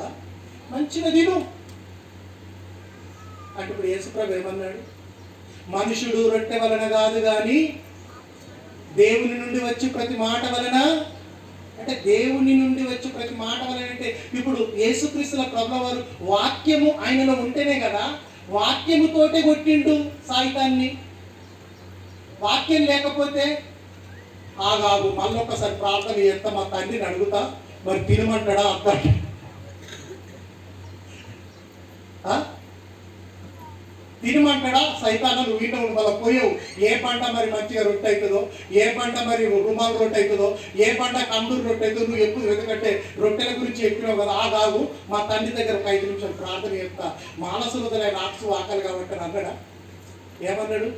మంచిగా తిను అంటే. ఇప్పుడు యేసుప్రభు ఏమన్నాడు? మనుషుడు రొట్టె వలన కాదు కానీ దేవుని నుండి వచ్చి ప్రతి మాట వలన. అంటే దేవుని నుండి వచ్చి ప్రతి మాట వలన అంటే ఇప్పుడు యేసుక్రీస్తుల ప్రభువారు వాక్యము ఆయనలో ఉంటేనే కదా వాక్యముతోటే కొట్టిండు సాయితాన్ని. వాక్యం లేకపోతే ఆగాగు మళ్ళొక్కసారి ప్రార్థన చేస్తా, మా తండ్రిని అడుగుతా, మరి తినమంటాడా అర్థం. తినమంటాడా? సైతాన నువ్వు ఇంట మళ్ళీ పోయావు. ఏ పంట మరి మంచిగా రొట్టె అవుతుందో, ఏ పంట మరి రుమాల్ రొట్టె అవుతుందో, ఏ పంట కందూరు రొట్టె అవుతుందో నువ్వు ఎప్పుడు, ఎందుకంటే రొట్టెల గురించి చెప్పినావు కదా. ఆగాగు మా తండ్రి దగ్గర ఒక 5 నిమిషాలు ప్రార్థన చేస్తా, మానసులదలే రాక్షసు ఆకలి కాబట్టి అని అన్నాడా? ఏమన్నాడు?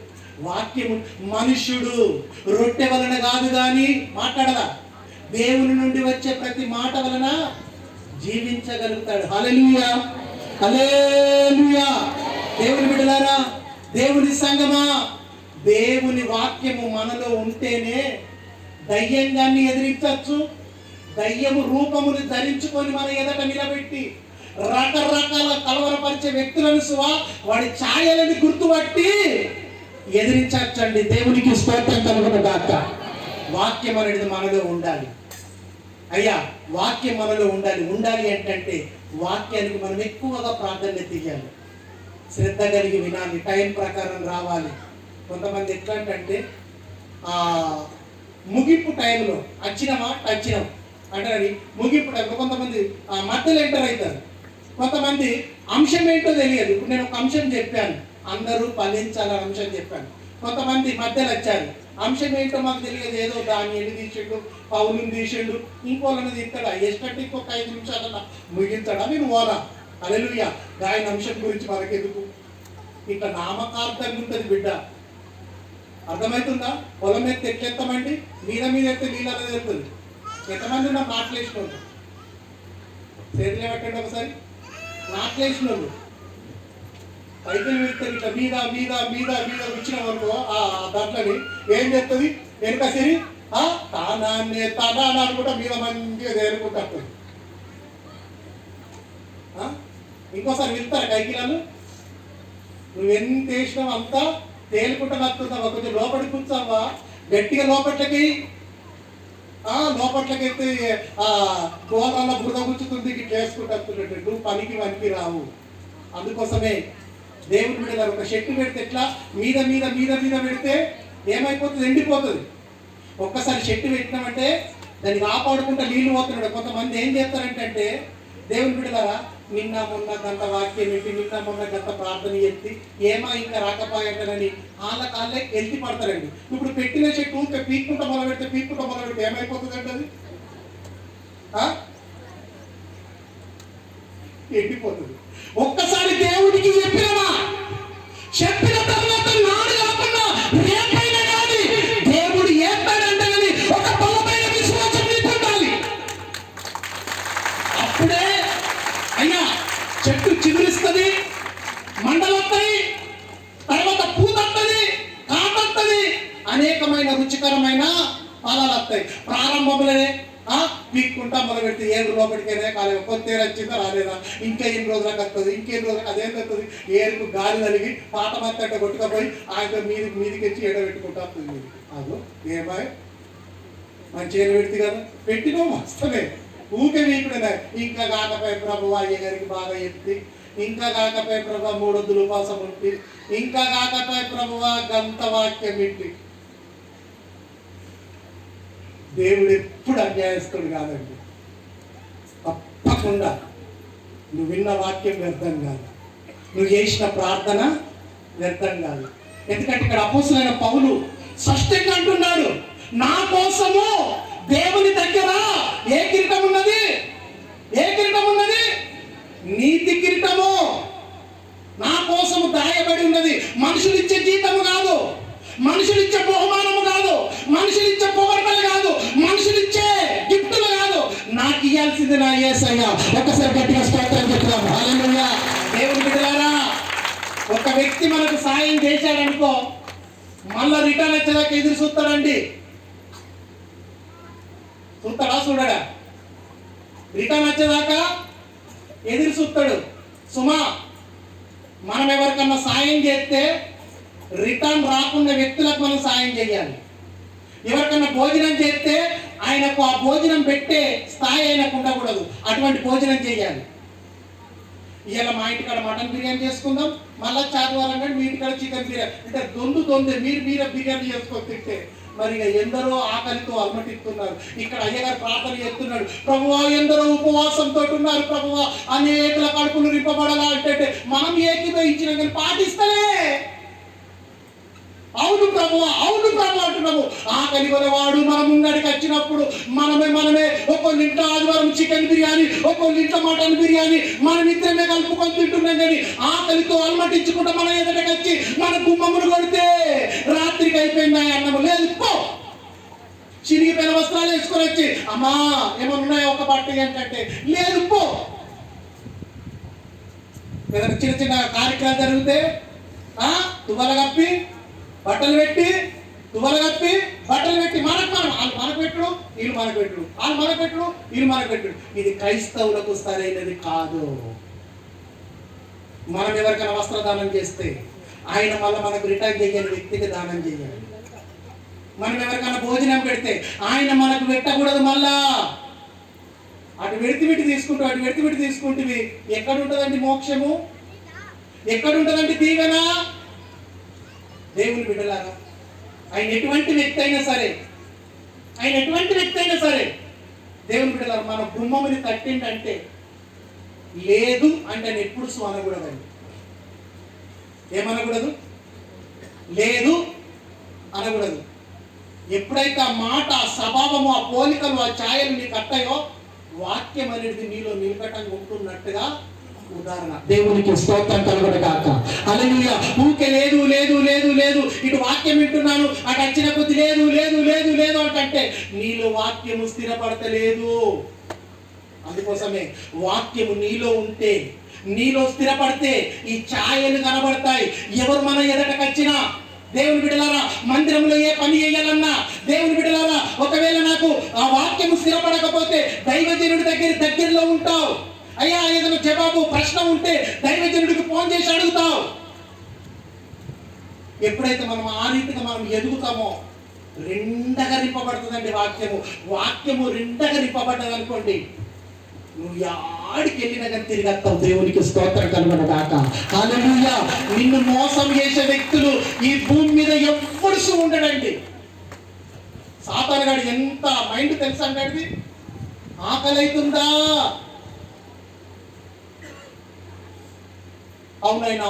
వాక్యము మనుష్యుడు రొట్టె వలన కాదు కానీ మాట్లాడదా, దేవుని నుండి వచ్చే ప్రతి మాట వలన జీవించగలుగుతాడు. హల్లెలూయా, హల్లెలూయా. దేవుని బిడ్డలారా, దేవుని సంగమా, దేవుని వాక్యము మనలో ఉంటేనే దయ్యంగాన్ని ఎదిరించవచ్చు. దయ్యము రూపముని ధరించుకొని మన ఎదట నిలబెట్టి రకరకాల కలవరపరిచే వ్యక్తులను వాడి ఛాయలని గుర్తుపట్టి ఎదిరించచ్చండి. దేవునికి స్తోత్రం కలుగును గాక. వాక్యం అనేది మనలో ఉండాలి. అయ్యా, వాక్యం మనలో ఉండాలి ఏంటంటే వాక్యానికి మనం ఎక్కువగా ప్రాధాన్యత ఇవ్వాలి, శ్రద్ధ కలిగి వినాలి, టైం ప్రకారం రావాలి. కొంతమంది ఎట్లా అంటే ముగింపు టైంలో వచ్చినామా అంటే అది ముగింపు టైంలో కొంతమంది మధ్యలో ఎంటర్ అవుతారు. కొంతమంది అంశం ఏంటో తెలియదు. ఇప్పుడు నేను ఒక అంశం చెప్పాను, అందరూ ఫలించాలని అంశం చెప్పాను. కొంతమంది మధ్యలో వచ్చారు, అంశం ఏంటో మాకు తెలియదు, ఏదో దాన్ని ఎన్ని తీసిండు, పౌలుని తీసిండు, ఇంకోళ్ళని తీస్తాడా, ఎస్టంటే ఇంకొక 5 నిమిషాలన్నా ముగించాడా, నేను ఓరా. హల్లెలూయా. ఆయన అంశం గురించి మనకెందుకు? ఇట్లా నామకార్థంగా ఉంటుంది బిడ్డ. అర్థమవుతుందా? పొలం ఎత్తే ఎట్లెత్తామండి, మీద ఎత్తే నీళ్ళనే తెలుస్తుంది. ఎంతమంది ఉన్నా నాట్లేసిన వాళ్ళు చేతులే పెట్టండి ఒకసారి. నాట్లేసిన వాళ్ళు సైకిల్ వెళ్తే ఇట్లా మీద వచ్చిన వరకు దాంట్లోని ఏం చేస్తుంది, వెనుక సిరి తానాన్ని కూడా మీద మంచిగా చేరుకుంటూ. ఇంకోసారి వెళ్తారా కైకిలాలు? నువ్వెంత వేసినావు అంతా తేలుకుంటూ నచ్చుతావా? కొంచెం లోపలికి కూర్చోవా, గట్టిగా లోపట్లకి అయితే గోదాల్లో బురద కూర్చుతుంది, ఇట్లా వేసుకుంటూ నువ్వు పనికి రావు. అందుకోసమే దేవుని బిడ్డలారా, ఒక చెట్టు పెడితే ఎట్లా మీద పెడితే ఏమైపోతుంది, ఎండిపోతుంది. ఒక్కసారి చెట్టు పెట్టినామంటే దాన్ని కాపాడుకుంటూ నీళ్లు పోతున్నాడు. కొంతమంది ఏం చేస్తారంటే దేవుని బిడ్డలారా, నిన్న మొన్న గంట వాక్యం ఎత్తి, నిన్న మొన్న గంట ప్రార్థన ఎత్తి, ఏమా ఇంకా రాకపోయాటనని కాళ్ళే ఎత్తి పడతారండి. ఇప్పుడు పెట్టిన చెట్టు ఊరికే పీక్కుంటా మొదలు పెడితే ఏమైపోతుందండి? అది ఎండిపోతుంది. ఒక్కసారి దేవుడికి చెప్పిన తర్వాత నాడు కాకుండా రేపైనా కానీ దేవుడు ఏస్తాడంటే కానీ ఒక బలమైన విశ్వాసం ఉండాలి. అప్పుడే అయ్యా చెట్టు చిగురిస్తుంది, మండలొస్తాయి, తర్వాత పూతొస్తుంది, కాటొస్తుంది, అనేకమైన రుచికరమైన ఫలాలు వస్తాయి. ప్రారంభంలోనే పీక్కుంటా మొదలు పెడితే 7 లోపలికైనా కాలేదు, కొత్త వచ్చిందా రాలేదా, ఇంకా ఎన్ని రోజులకు వస్తుంది, ఇంకెన్ని రోజులకు అదేం వస్తుంది, ఏరుకు గాలి కలిగి పాత మత్తట్ట కొట్టుకపోయి ఆయన మీదికి వచ్చి ఎడబెట్టుకుంటా వస్తుంది. అదో ఏమాయ్ మంచిగా పెడితే కదా, పెట్టినో వస్తలే ఊకే వీకుడనే. ఇంకా కాకపోయి ప్రభు అయ్య గారికి బాగా ఎత్తి, ఇంకా కాకపోయి ప్రభు 3 వద్దులు ఉపాసం ఉంటి, ఇంకా కాకపోయి ప్రభువ గంత వాక్యం ఇంటి. దేవుడు ఎప్పుడు అన్యాయస్తుడు కాదండి. తప్పకుండా నువ్వు విన్న వాక్యం వ్యర్థం కాదు, నువ్వు చేసిన ప్రార్థన వ్యర్థం కాదు. ఎందుకంటే ఇక్కడ అపోస్తలుడైన పౌలు స్పష్టంగా అంటున్నాడు, నా కోసము దేవుని దగ్గర ఏ కిరీటం ఉన్నది? నీతి కిరీటము నా కోసము దాయబడి ఉన్నది. మనుషులిచ్చే జీతము కాదు, మనుషులిచ్చే బహుమానము కాదు, మనుషులిచ్చే పొగడ్తలు కాదు, మనుషులిచ్చే గిఫ్టులు కాదు, నాకు ఇయ్యాల్సింది నా యేసయ్య. ఒకసారి గట్టిగా స్తోత్రం చెప్తాం. హల్లెలూయా. దేవుని బిడ్డలారా, ఒక వ్యక్తి మనకు సాయం చేశాడనుకో, మళ్ళా రిటర్న్ వచ్చేదాకా ఎదురు చూస్తాడండి. చూడడా? రిటర్న్ వచ్చేదాకా ఎదురు చూస్తాడు. సుమా, మనం ఎవరికన్నా సాయం చేస్తే రిటర్న్ రాకుండా వ్యక్తులకు మనం సాయం చేయాలి. ఎవరికన్నా భోజనం చేస్తే ఆయనకు ఆ భోజనం పెట్టే స్థాయి ఆయనకు ఉండకూడదు, అటువంటి భోజనం చేయాలి. ఇవాళ మా ఇంటికాడ మటన్ బిర్యానీ చేసుకుందాం, మళ్ళీ ఆదివారం కానీ మీ ఇంటికాడ చికెన్ బిర్యానీ, అంటే దొందే మీరే బిర్యానీ చేసుకొని తింటే మరి ఇక ఎందరో ఆకలితో అలమటిస్తున్నారు. ఇక్కడ అయ్యగారు ప్రార్థన చేస్తున్నాడు, ప్రభువా ఎందరో ఉపవాసంతో ఉన్నారు ప్రభువా, అనేకల కడుపులు రింపబడాలా అంటే మనం ఏకీభవించిన కానీ పాటిస్తలే. అవును ప్రభువా అంటున్నాము. ఆకలి కొనేవాడు మనం ముందడికి వచ్చినప్పుడు మనమే ఒక్కొల్లింట్లో ఆదివారం చికెన్ బిర్యానీ, ఒక్కొల్లింట్లో మటన్ బిర్యానీ, మనం ఇద్దరమే కలుపుకొని తింటున్నాం. కానీ ఆకలితో అలమటించుకుంటా మన ఎదుటకి వచ్చి మన గుమ్మములు కొడితే రాత్రికి అయిపోయిందా అన్నము లేదు, పో చిరిగిపోయిన వస్త్రాలు వేసుకొని వచ్చి అమ్మా ఏమన్నా ఉన్నాయో ఒక బట్ట ఏంటంటే లేదు, పో. ఏదైనా చిన్న కార్యక్రమాలు జరిగితే తువ్వలు కప్పి బట్టలు పెట్టి మనకు పెట్టుడు, వీళ్ళు మనకు పెట్టుడు. ఇది క్రైస్తవులకు సరైనది కాదు. మనం ఎవరికైనా వస్త్రదానం చేస్తే ఆయన మళ్ళీ మనకు రిటర్న్ చేయని వ్యక్తికి దానం చేయాలి. మనం ఎవరికైనా భోజనం పెడితే ఆయన మనకు పెట్టకూడదు. మళ్ళా అటు వెడితి తీసుకుంటే ఎక్కడుంటదండి మోక్షము? ఎక్కడుంటదండి దీవెన? దేవుని బిడ్డలారా, ఆయన ఎటువంటి వ్యక్తి అయినా సరే దేవుని బిడ్డలారా, మన గుమ్మముని తట్టిండంటే లేదు అంటే ఎప్పుడు అనకూడదండి. ఏమనకూడదు? లేదు అనకూడదు. ఎప్పుడైతే ఆ మాట, ఆ స్వభావము, ఆ పోలికలు, ఆ ఛాయలు నీకు అట్టయో వాక్యం అనేది నీలో నిలకటంగా ఉంటున్నట్టుగా ఉదాహరణ. దేవునికి స్తోత్రం కలుగునుగాక. హల్లెలూయా. ఊకే లేదు ఇటు వాక్యం వింటున్నాను, అటు వచ్చిన కొద్ది లేదు అంటే నీలో వాక్యము స్థిరపడతలేదు. అందుకోసమే వాక్యము నీలో ఉంటే, నీలో స్థిరపడితే ఈ ఛాయలు కనబడతాయి. ఎవరు మన ఎదటకొచ్చినా దేవుని బిడ్డలారా, మందిరంలో ఏ పని చేయాలన్నా దేవుని బిడ్డలారా, ఒకవేళ నాకు ఆ వాక్యము స్థిరపడకపోతే దైవజనుడి దగ్గరలో ఉంటావు. అయ్యా ఏదైనా జవాబు ప్రశ్న ఉంటే దైవజనుడికి ఫోన్ చేసి అడుగుతావు. ఎప్పుడైతే మనం ఆ రీతిగా మనం ఎదుగుతామో రెండగా నింపబడుతుందండి వాక్యము రెండగా నింపబడ్డది అనుకోండి, నువ్వు యాడికి వెళ్ళినా కానీ తిరిగి వస్తావు. దేవునికి స్తోత్రం కలుగునుగాక. హల్లెలూయా. నిన్ను మోసం చేసే వ్యక్తులు ఈ భూమి మీద ఎవ్వడు ఉండడండి. సాతాను గాడు ఎంత మైండ్ తెలుసా అండి, ఆకలి అవుతుందా, అవునైనా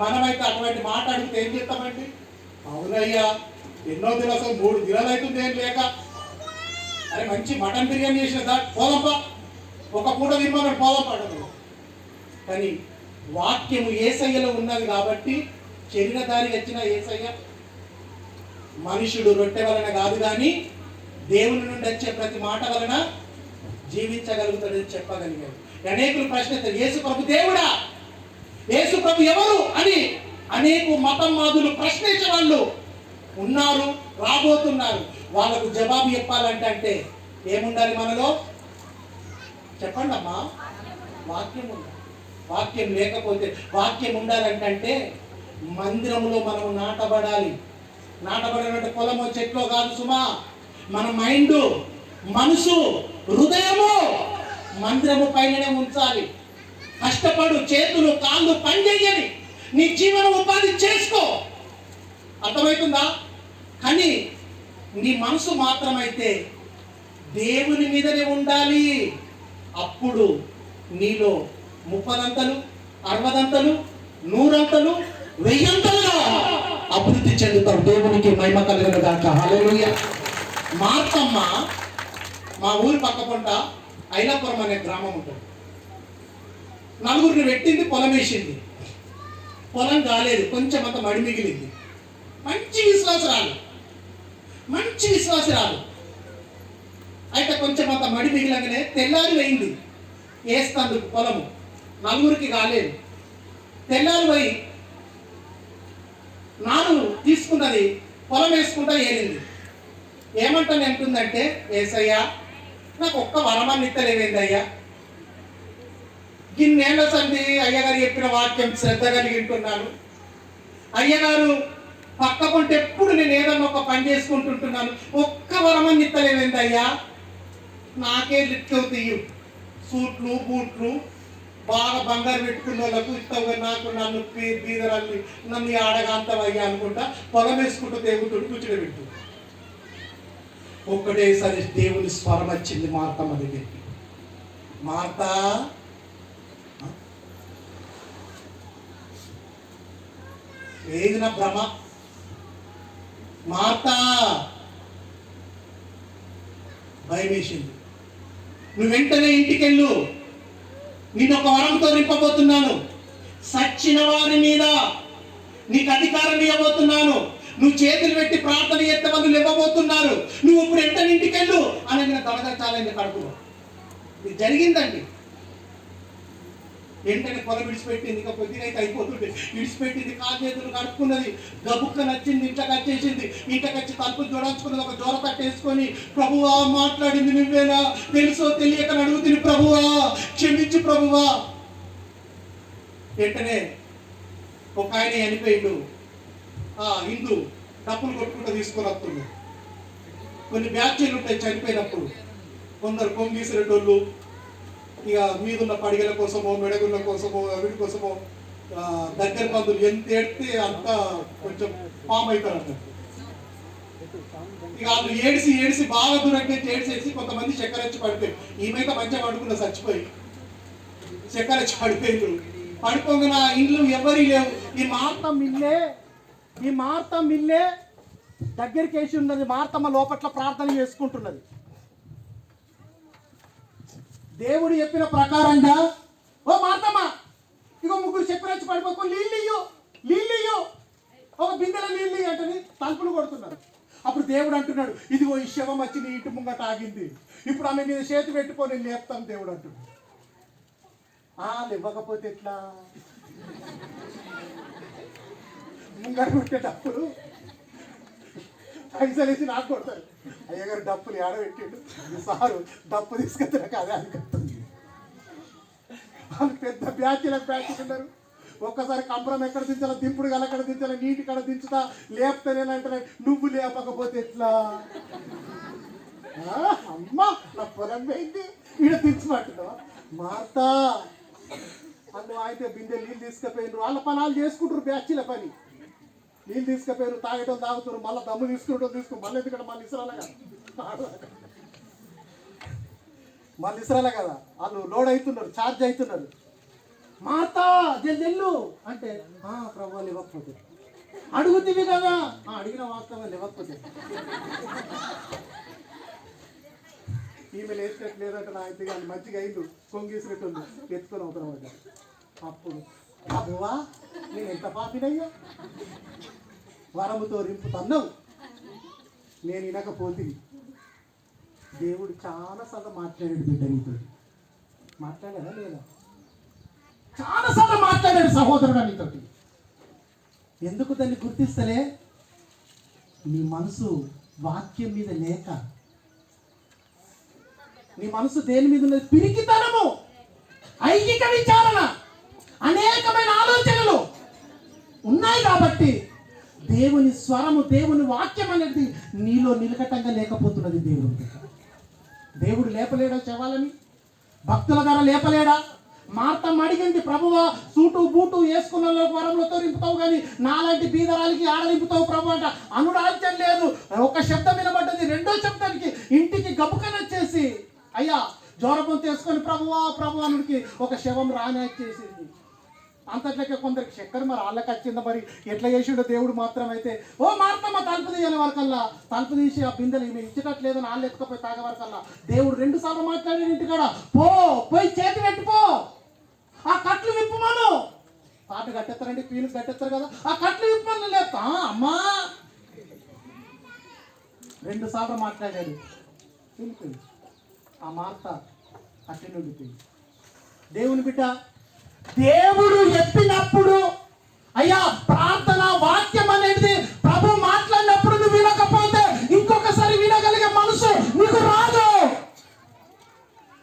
మనమైతే అటువంటి మాట అడిగితే ఏం చేస్తామండి? అవునయ్యా ఎన్నో దినాలు, అసలు 3 దినాలు అవుతుంది ఏం లేక, అరే మంచి మటన్ బిర్యానీ చేసిన సార్ పోదంపా, ఒక పూట తిమ్మని పోదంపడదు. కానీ వాక్యము యేసయ్యలో ఉన్నది కాబట్టి శరీరధారి వచ్చిన యేసయ్య మనుషుడు రొట్టె వలన కాదు కానీ దేవుని నుండి వచ్చే ప్రతి మాట వలన జీవించగలుగుతాడని చెప్పగలిగాడు. అనేకులు ప్రశ్నిస్తారు, యేసు ప్రభు దేవుడా, యేసు ప్రభు ఎవరు అని అనేక మతవాదులు ప్రశ్నించే వాళ్ళు ఉన్నారు, రాబోతున్నారు. వాళ్ళకు జవాబు చెప్పాలంటే ఏముండాలి మనలో? చెప్పండి అమ్మా. వాక్యం ఉండాలి. వాక్యం లేకపోతే, వాక్యం ఉండాలంటే మందిరంలో మనం నాటబడాలి. నాటబడినట్టు పొలమో చెట్లో కాదు సుమా. మన మైండ్, మనసు, హృదయము మందిరము పైననే ఉంచాలి. కష్టపడు, చేతులు కాళ్ళు పనిచేయని నీ జీవన ఉపాధి చేసుకో. అర్థమవుతుందా? కానీ నీ మనసు మాత్రమైతే దేవుని మీదనే ఉండాలి. అప్పుడు నీలో 30 60 100 1000 అభివృద్ధి చెందుతాం. దేవునికి మహిమ కలుగునుగాక. హల్లెలూయా. మార్తమ్మ మా ఊరి పక్క పొంట ఐలాపురం అనే గ్రామం ఉంటుంది. 4 పెట్టింది, పొలం వేసింది. పొలం కాలేదు, కొంచెం అంత మడి మిగిలింది. మంచి విశ్వాసరాలు. అయితే కొంచెం అంత మడి మిగిలగానే తెల్లారి వేయింది వేస్తందుకు పొలము. 4 కాలేదు. తెల్లారి పోయి నాను తీసుకున్నది పొలం వేసుకుంటా ఏరింది. ఏమంటాను అంటుందంటే, ఏసయ్యా నాకు ఒక్క వరమాన్ని ఇత్తలేవేందయ్యా, ఇన్నేళ్ల సంది అయ్యగారు చెప్పిన వాక్యం శ్రద్ధ కలిగి వింటున్నాను. అయ్యగారు పక్క కొంటే ఎప్పుడు నేను ఏదన్నా ఒక పని చేసుకుంటుంటున్నాను, ఒక్క వరమని ఇత్తలేవేందయ్యా, నాకే లిట్లు తీయు, సూట్లు బూట్లు బాగా బంగారు పెట్టుకున్న వాళ్ళకు ఇస్తావు నాకు నన్ను బీదరాల్ని నన్ను ఆడగాంతవయ్యా అనుకుంటా పొలం వేసుకుంటూ దేవుడు కూర్చోబెట్టు. ఒక్కటేసారి దేవుని స్వరం వచ్చింది మార్తమ్మ దగ్గరికి. మార్తా ఏది నా భ్రమ? మార్తా భయం వేసింది. నువ్వు వెంటనే ఇంటికెళ్ళు, నేను ఒక వరంతో నింపబోతున్నాను, సచ్చిన వారి మీద నీకు అధికారం ఇవ్వబోతున్నాను, నువ్వు చేతులు పెట్టి ప్రార్థన చేస్తే వాళ్ళు ఇవ్వబోతున్నారు, నువ్వు ఇప్పుడు వెంటనే ఇంటికెళ్ళు అని నేను దొరకచాలండి కడుపులో. ఇది జరిగిందండి. వెంటనే పొలం విడిచిపెట్టింది. ఇక కొద్దిగా అయితే అయిపోతుండే, విడిచిపెట్టింది, కాలు చేతులు కడుక్కున్నది, గబుక్క నచ్చింది, ఇంట్లోకి వచ్చేసింది. ఇంట్లోకి వచ్చి తలుపులు జోడించుకున్నది, ఒక జోర తట్టేసుకొని, ప్రభువా మాట్లాడింది నువ్వేనా, తెలుసో తెలియక అడుగుతుంది, ప్రభువా క్షమించు ప్రభువా. వెంటనే ఒక ఆయన చనిపోయిండు, హిందూ డప్పులు కొట్టుకుంటూ తీసుకొని వస్తుంది. కొన్ని బ్యాచ్లు ఉంటాయి చనిపోయినప్పుడు, కొందరు కొంగీసిరెడ్డోళ్ళు ఇక మీదున్న పడిగల కోసమో మెడగుళ్ళ కోసమో వీడి కోసమో దగ్గర బంధువులు ఎంత ఏడితే అంత కొంచెం పామ్ అవుతారు అన్నట్టు. ఇక వాళ్ళు ఏడిసి ఏడిసి బాగా దూరంగా ఏడిసేసి కొంతమంది చక్కెర వచ్చి పడిపోయి, ఈమెయితే మంచిగా పడుకున్న చచ్చిపోయి చక్కెర వచ్చి పడిపోయింది. పడిపోగా ఇంట్లో ఎవరి లేవు. ఈ మార్తమ్మ ఇల్లే దగ్గరికి వేసి ఉన్నది. మార్తమ్మ లోపట్ల ప్రార్థన చేసుకుంటున్నది. దేవుడు చెప్పిన ప్రకారంగా, ఓ మార్తమ్మ ఇగో ముగ్గురు చక్కెర వచ్చి పడిపోకు, నీళ్ళు ఒక బిందెల నీళ్ళు అంటే తలుపులు కొడుతున్నారు. అప్పుడు దేవుడు అంటున్నాడు, ఇదిగో ఈ శవం వచ్చి నీ ఇంటి ముంగట ఆగింది, ఇప్పుడు ఆమె మీద చేతి పెట్టుకో, నేను లేపుతాను దేవుడు అంటున్నాడు. ఇవ్వకపోతే ఎట్లా? ముంగట పెట్టేటప్పుడు పైసలు వేసి నాకు కొడతారు. అయ్యగారు డప్పులు ఏడబెట్టిండు, సారు డప్పు తీసుకొచ్చిన కదా అని కడుతుంది. వాళ్ళు పెద్ద బ్యాచ్ ఉన్నారు. ఒక్కసారి కంబరం ఎక్కడ దించాలో, దింపుడు గల ఎక్కడ దించాలో, నీటి కడ దించుతా, లేపుతానేనంటే నువ్వు లేపకపోతే ఎట్లా? అమ్మా నా పొలం పోయింది, ఈడ దించమంటున్నావా? మార్తా అందులో అయితే బిందె నీళ్ళు తీసుకుపోయినారు. వాళ్ళ పనాలు చేసుకుంటారు, బ్యాచ్ల పని. నీళ్ళు తీసుకుపోయారు, తాగటం తాగుతారు, మళ్ళీ దమ్ము తీసుకుంటాం మళ్ళీ ఎందుకంటే మళ్ళీ ఇసరాలే కదా, మళ్ళీ ఇసరాలే కదా, వాళ్ళు లోడ్ అవుతున్నారు, ఛార్జ్ అవుతున్నారు. మార్తా జల్లు అంటే ప్రభావాలు ఇవ్వకపోతే అడుగుతుంది కదా, అడిగిన వాస్తవాలు ఇవ్వకపోతే ఈమె వేసినట్టు లేదంటే నా అయితే కానీ మంచిగా అయిండు, కొంగేసినట్టు ఎత్తుకొని అవుతాం అన్నమాట. అప్పుడు ప్రభువా నేను ఎంత పాపినయ్యా, వరముతో రింపుతన్నావు, నేను వినకపోతే. దేవుడు చాలాసార్లు మాట్లాడాడు బిడ్డ నీతో. మాట్లాడాడా లేదా? చాలాసార్లు మాట్లాడాడు సహోదరుడు నీతో. ఎందుకు దాన్ని గుర్తిస్తలే? నీ మనసు వాక్యం మీద లేక, నీ మనసు దేని మీద ఉన్నది? పిరికితనము, ఐహిక విచారణ, అనేకమైన ఆలోచనలు ఉన్నాయి కాబట్టి దేవుని స్వరము, దేవుని వాక్యం అనేది నీలో నిలకటంగా లేకపోతున్నది. దేవుడు లేపలేడా శవాలని? భక్తుల ద్వారా లేపలేడా? మార్తమ్మ అడిగింది, ప్రభువా సూటు బూటు వేసుకున్న వరంలోతో నింపుతావు కానీ నాలాంటి బీదరాలకి ఆడ నింపుతావు ప్రభు అంట. అనుడు ఆశ్చర్యం లేదు. ఒక శబ్దం వినబడ్డది, రెండో శబ్దానికి ఇంటికి గబుకనొచ్చేసి, అయ్యా జ్వరపంత వేసుకొని ప్రభువా ప్రభు అనుడికి ఒక శవం రానేసేసింది. అంతట్లకే కొందరికి చక్కెర మరి వాళ్ళకి వచ్చిందా, మరి ఎట్లా చేసిండో దేవుడు మాత్రం. అయితే ఓ మార్తమ్మ తలుపు తీయాలి వరకల్లా, తలుపు తీసి ఆ బిందెలు ఈమె ఇచ్చేటట్లేదు, వాళ్ళు ఎత్తుకపోయి తాగే వరకల్లా దేవుడు 2 సార్లు మాట్లాడి ఇంటికాడ, పోయి చేతి పెట్టుకో, ఆ కట్లు విప్పుమాను. పాట కట్టేస్తారండి, పీలు కట్టేస్తారు కదా, ఆ కట్లు విప్పమని లేపుతా. అమ్మా 2 సార్లు మాట్లాడాడు. ఆ మార్త అట్లనే ఉండిపోయింది. దేవుని బిడ్డ, దేవుడు చెప్పినప్పుడు, అయ్యా ప్రార్థన వాక్యం అనేది ప్రభు మాట్లాడినప్పుడు నువ్వు వినకపోతే ఇంకొకసారి వినగలిగే మనసు నీకు రాదు.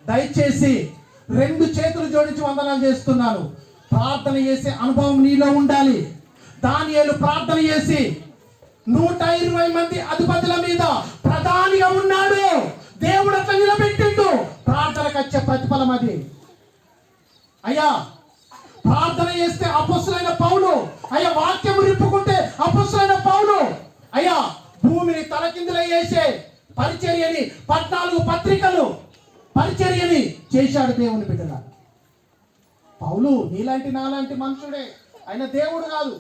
దయచేసి 2 చేతులు జోడించి వందనాలు చేస్తున్నాను. ప్రార్థన చేసే అనుభవం నీలో ఉండాలి. దానియేలు ప్రార్థన చేసి 120 మంది అధిపతుల మీద ప్రధానిగా ఉన్నాడు. దేవుడు అట్లా నిలబెట్టిండు. ప్రార్థనకు వచ్చే ప్రతిఫలం అది. అయ్యా ప్రార్థన చేస్తే అపొస్తలుడైన పౌలు, అయ్యా వాక్యం రిప్పుకుంటే అపొస్తలుడైన పౌలు, అయ్యా భూమిని తలకిందులు చేసే పరిచర్యని 14 పత్రికలు పరిచర్యని చేశాడు దేవుని బిడ్డగా. పౌలు నీలాంటి నాలాంటి మనుషుడే, ఆయన దేవుడు కాదు.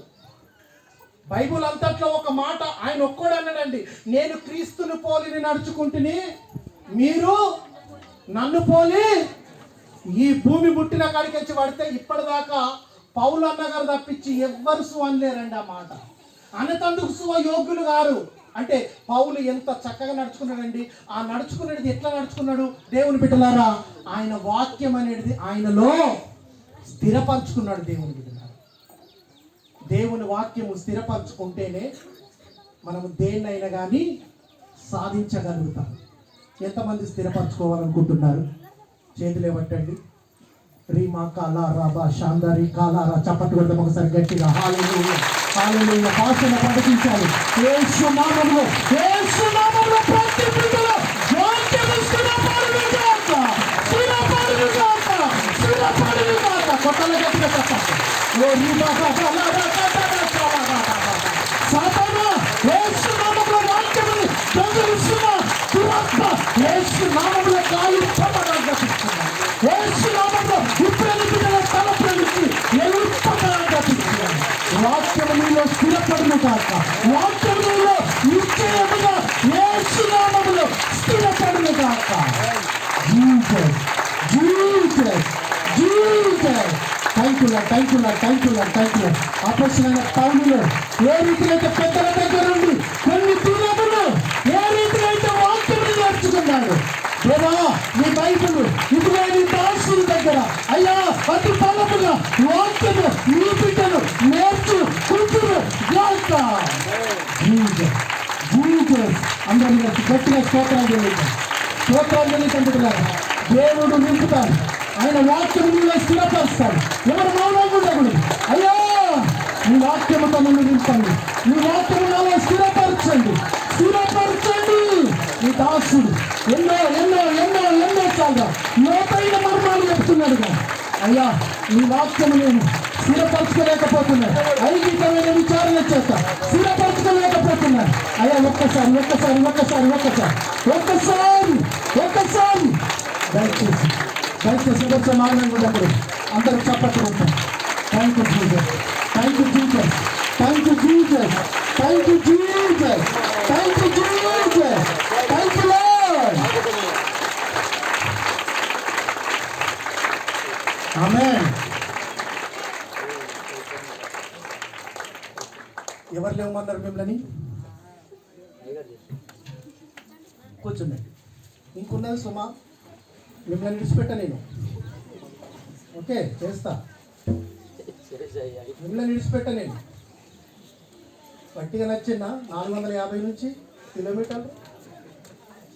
బైబుల్ అంతట్లో ఒక మాట ఆయన ఒక్కడే అన్నాడండి, నేను క్రీస్తుని పోలిని నడుచుకుంటుని, మీరు నన్ను పోలి ఈ భూమి పుట్టిన కాడికి వచ్చి పడితే ఇప్పటిదాకా పౌలు అన్నగారు తప్పించి ఎవ్వరు అనలేరండి ఆ మాట. అన్నతందుకు సువ యోగ్యులు గారు అంటే పౌలు ఎంత చక్కగా నడుచుకున్నాడండి. ఆ నడుచుకునేది ఎట్లా నడుచుకున్నాడు? దేవుని బిడ్డలారా, ఆయన వాక్యం అనేది ఆయనలో స్థిరపరచుకున్నాడు. దేవుని బిడ్డలారా, దేవుని వాక్యము స్థిరపరచుకుంటేనే మనము దేన్నైనా కానీ సాధించగలుగుతాం. ఎంతమంది స్థిరపరచుకోవాలనుకుంటున్నారు? చేతులే పట్టండి. రీమా కాలా రాబా శాందారి కాలారా చప్పట్లు కొడదాం ఒకసారి గట్టిగా. హల్లెలూయా హల్లెలూయా. భాషను ప్రకటించాలి. యేసు నామములో ప్రతి బిడ్డలో వాక్యము స్థిరపడునుగాక, స్థిరపడునుగాక, స్థిరపడునుగాక. కొట్టలు గట్టిగా చెప్పండి. ఓ రీమా కాలారా సాతానా, యేసు నామములో వాక్యముని దొంగిలిస్తున్నా దురాత్మ యేసు నామములో కాలు పడగా పిలుస్తున్నా. యేసు నామములో ఇప్పుడని బిడ్డల తలపులకి ఎలుపడగా పిలుస్తున్నా. వాక్యము నీలో స్థిరపడును కాక, వాక్యము నీలో నిశ్చయముగా యేసు నామములో స్థిరపడును కాక. Jesus Jesus Jesus. Thank you. అపొస్తలుడైన పౌలులో ఏ రీతిలో అయితే పెద్దల దగ్గర నుండి కొన్ని దినములు ఏ రీతిలో అయితే వాక్యమును నేర్చుకున్నాడు. దేవా నీ బైబిల్ ఇదిగో నీ దాసుల దగ్గర అయ్యా అతి బలముగా వాక్యము నీ బిడ్డలు నేర్చుకుంటున్నారు. అందరూ గట్టిగా స్తోత్రాలు చెల్లించారు. దేవుడు నింపుతాడు, ఆయన వాక్యం నీలో స్థిరపరుస్తాడు. ఎవరు మౌనంగా ఉండకూడదు. అయ్యా నీ వాక్యముతో నన్ను నింపండి, నీ వాక్యము నాలో స్థిరపరచండి. నీ దాసుడు ఎన్నో చాలా లోతైన మర్మాలు చెప్తున్నాడు. అయ్యా నీ వాక్యము నేను స్థిరపరచుకోలేకపోతున్నాను. ఐగికమైన విచారణ చేత స్థిరపరచుకోలేకపోతున్నాను. అయ్యా ఒక్కసారి దయచేసి కొంచెం ఆనందంగా ఉన్నప్పుడు అందరూ చప్పట్లు ఉంటాం. Thank you Jesus. ఆమేన్. ఎవరు లేవమన్నారు మిమ్మల్ని? కూర్చుండి. ఇంకున్నది సుమా, మిమ్మల్ని విడిచిపెట్ట నేను. ఓకే చేస్తా, మిమ్మల్ని విడిచిపెట్ట నేను. గట్టిగా నచ్చిందా? 450 నుంచి కిలోమీటర్లు